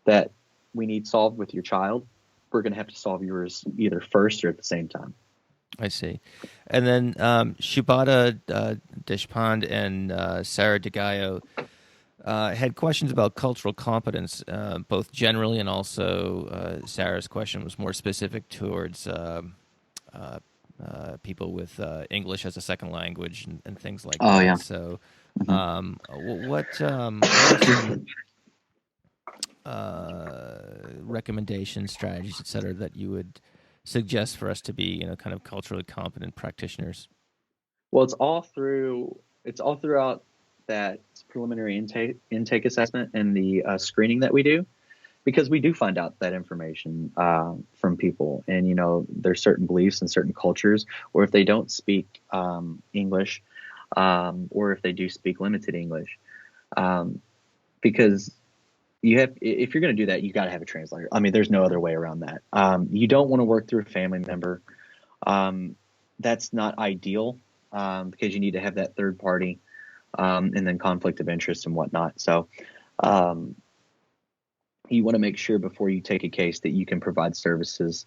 that we need solved with your child, we're going to have to solve yours either first or at the same time. I see. And then Shubhata Deshpande and Sarah DeGaio had questions about cultural competence, both generally and also Sarah's question was more specific towards people with English as a second language and things like that. Yeah. So what are some recommendations, strategies, et cetera, that you would suggest for us to be, kind of culturally competent practitioners? Well, it's all throughout that preliminary intake assessment and the screening that we do, because we do find out that information from people, and there's certain beliefs and certain cultures, or if they don't speak English, or if they do speak limited English, because if you're going to do that, you got to have a translator. I mean, there's no other way around that. You don't want to work through a family member. That's not ideal, because you need to have that third party, and then conflict of interest and whatnot. So you want to make sure before you take a case that you can provide services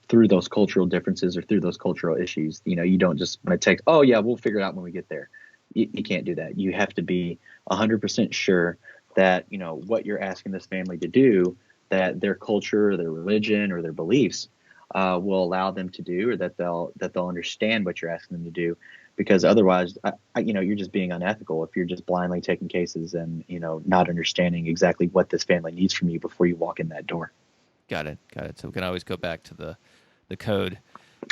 through those cultural differences or through those cultural issues. You don't just want to take, oh yeah, we'll figure it out when we get there. You can't do that. You have to be 100% sure that, what you're asking this family to do, that their culture, or their religion, or their beliefs will allow them to do, or that they'll understand what you're asking them to do. Because otherwise, you're just being unethical if you're just blindly taking cases and, not understanding exactly what this family needs from you before you walk in that door. Got it. So we can always go back to the code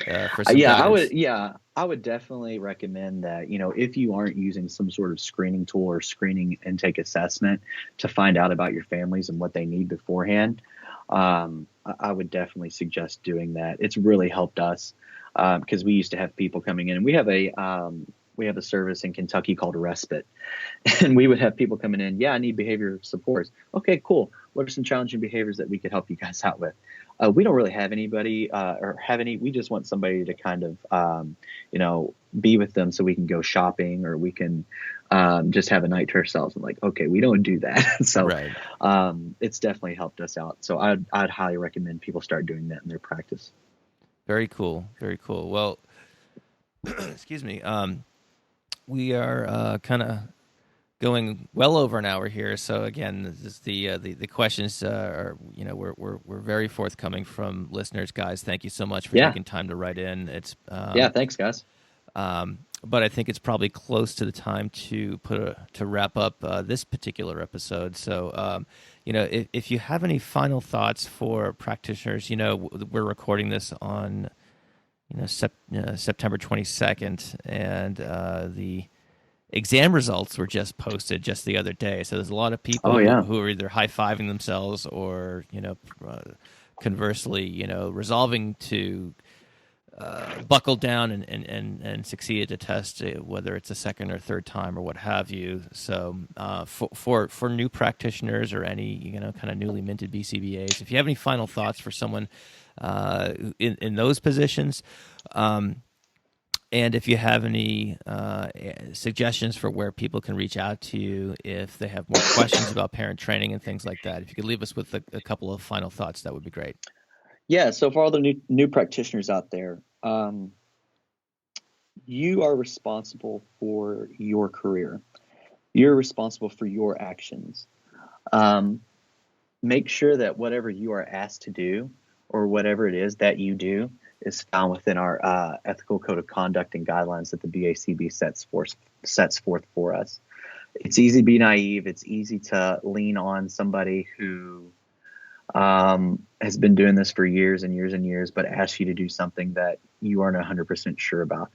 for some guidance. I would definitely recommend that, if you aren't using some sort of screening tool or screening intake assessment to find out about your families and what they need beforehand, I would definitely suggest doing that. It's really helped us. Because we used to have people coming in, and we have a service in Kentucky called Respite, and we would have people coming in. Yeah, I need behavior supports. Okay, cool. What are some challenging behaviors that we could help you guys out with? We don't really have anybody we just want somebody to kind of, be with them so we can go shopping, or we can just have a night to ourselves. And like, okay, we don't do that. So right. It's definitely helped us out. So I'd highly recommend people start doing that in their practice. Very cool. Well, excuse me. We are kind of going well over an hour here. So again, this is the questions are, we're very forthcoming from listeners, guys. Thank you so much for taking time to write in. It's thanks, guys. But I think it's probably close to the time to wrap up this particular episode. So, if you have any final thoughts for practitioners, we're recording this on, September 22nd, and the exam results were just posted just the other day. So there's a lot of people who are either high-fiving themselves or, conversely, resolving to buckle down and succeed at the test, whether it's a second or third time or what have you. So for new practitioners or any kind of newly minted BCBAs, if you have any final thoughts for someone in those positions, and if you have any suggestions for where people can reach out to you if they have more questions about parent training and things like that, if you could leave us with a couple of final thoughts, that would be great. Yeah, so for all the new practitioners out there, you are responsible for your career. You're responsible for your actions. Make sure that whatever you are asked to do or whatever it is that you do is found within our ethical code of conduct and guidelines that the BACB sets forth for us. It's easy to be naive. It's easy to lean on somebody who has been doing this for years and years and years, but asks you to do something that you aren't 100% sure about,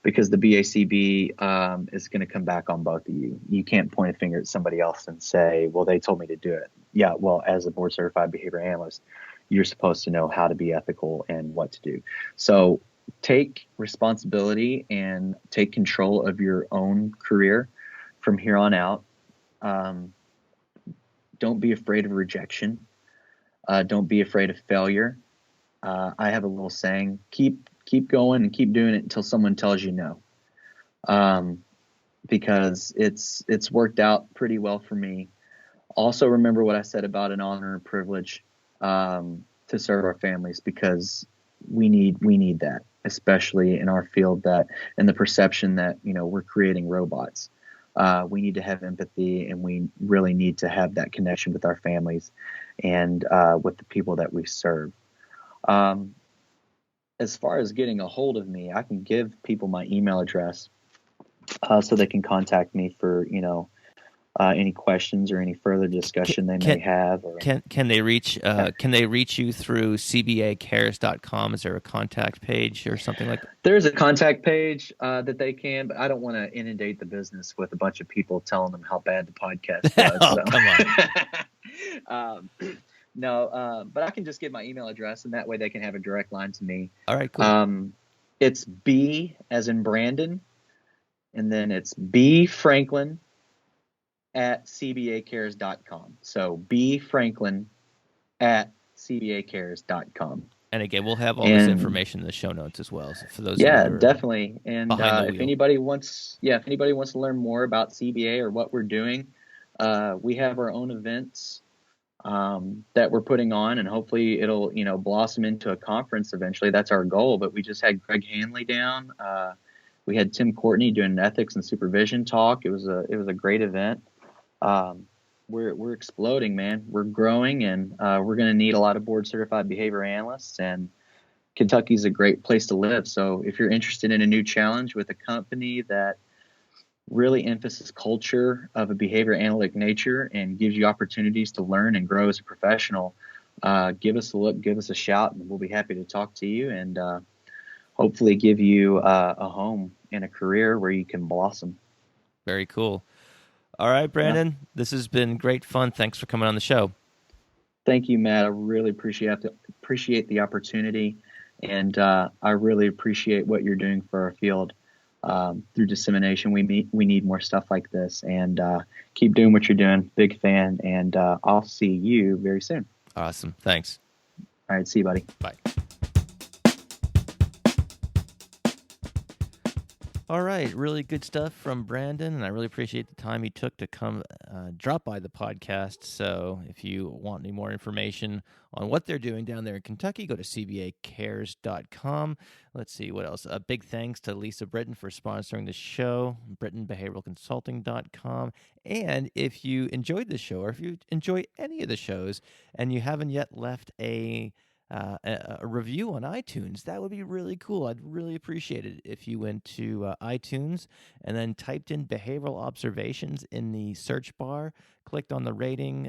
because the BACB is going to come back on both of you. You can't point a finger at somebody else and say, well, they told me to do it. Yeah, well, as a board certified behavior analyst, you're supposed to know how to be ethical and what to do. So take responsibility and take control of your own career from here on out. Don't be afraid of rejection. Don't be afraid of failure. I have a little saying: keep going and keep doing it until someone tells you no. Because it's worked out pretty well for me. Also, remember what I said about an honor and privilege to serve our families, because we need that, especially in our field, that and the perception that we're creating robots. We need to have empathy, and we really need to have that connection with our families and with the people that we serve. As far as getting a hold of me, I can give people my email address so they can contact me for any questions or any further discussion they may have. Or, can they reach you through cbacares.com? Is there a contact page or something like that? There's a contact page that they can, but I don't want to inundate the business with a bunch of people telling them how bad the podcast was. Come on. No, but I can just give my email address, and that way they can have a direct line to me. All right, cool. It's B as in Brandon, and then it's B Franklin at cbacares.com. So B Franklin at cbacares.com. And again, we'll have all this information in the show notes as well. So for those, definitely. And if anybody wants to learn more about CBA or what we're doing, we have our own events that we're putting on, and hopefully it'll blossom into a conference eventually. That's our goal. But we just had Greg Hanley down. We had Tim Courtney doing an ethics and supervision talk. It was a great event. We're exploding, man. We're growing, and we're going to need a lot of board certified behavior analysts, and Kentucky's a great place to live. So if you're interested in a new challenge with a company that really emphasizes culture of a behavior analytic nature and gives you opportunities to learn and grow as a professional, give us a look, give us a shout, and we'll be happy to talk to you and hopefully give you a home and a career where you can blossom. Very cool. All right, Brandon, This has been great fun. Thanks for coming on the show. Thank you, Matt. I really appreciate the opportunity, and I really appreciate what you're doing for our field through dissemination. We need more stuff like this, and keep doing what you're doing. Big fan, and I'll see you very soon. Awesome. Thanks. All right. See you, buddy. Bye. All right, really good stuff from Brandon, and I really appreciate the time he took to come drop by the podcast. So if you want any more information on what they're doing down there in Kentucky, go to cbacares.com. Let's see, what else? Big thanks to Lisa Britton for sponsoring the show, BrittonBehavioralConsulting.com. And if you enjoyed the show, or if you enjoy any of the shows, and you haven't yet left a review on iTunes, that would be really cool. I'd really appreciate it if you went to iTunes and then typed in behavioral observations in the search bar, clicked on the rating,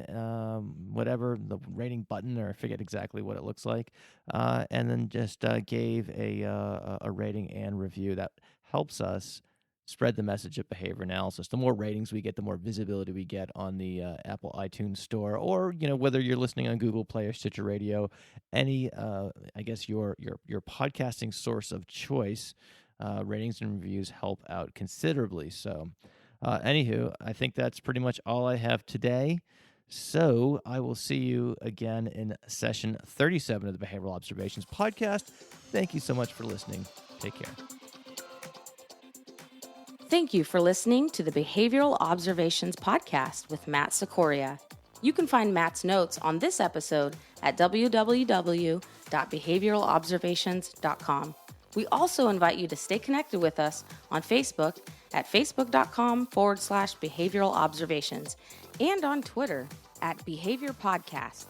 whatever, the rating button, or I forget exactly what it looks like, and then just gave a rating and review. That helps us spread the message of behavior analysis. The more ratings we get, the more visibility we get on the Apple iTunes store, or whether you're listening on Google Play or Stitcher Radio, any I guess your podcasting source of choice. Ratings and reviews help out considerably. So, anywho, I think that's pretty much all I have today. So I will see you again in session 37 of the Behavioral Observations podcast. Thank you so much for listening. Take care. Thank you for listening to the Behavioral Observations podcast with Matt Sikoria. You can find Matt's notes on this episode at www.behavioralobservations.com. We also invite you to stay connected with us on Facebook at facebook.com/behavioral observations and on Twitter at Behavior Podcast.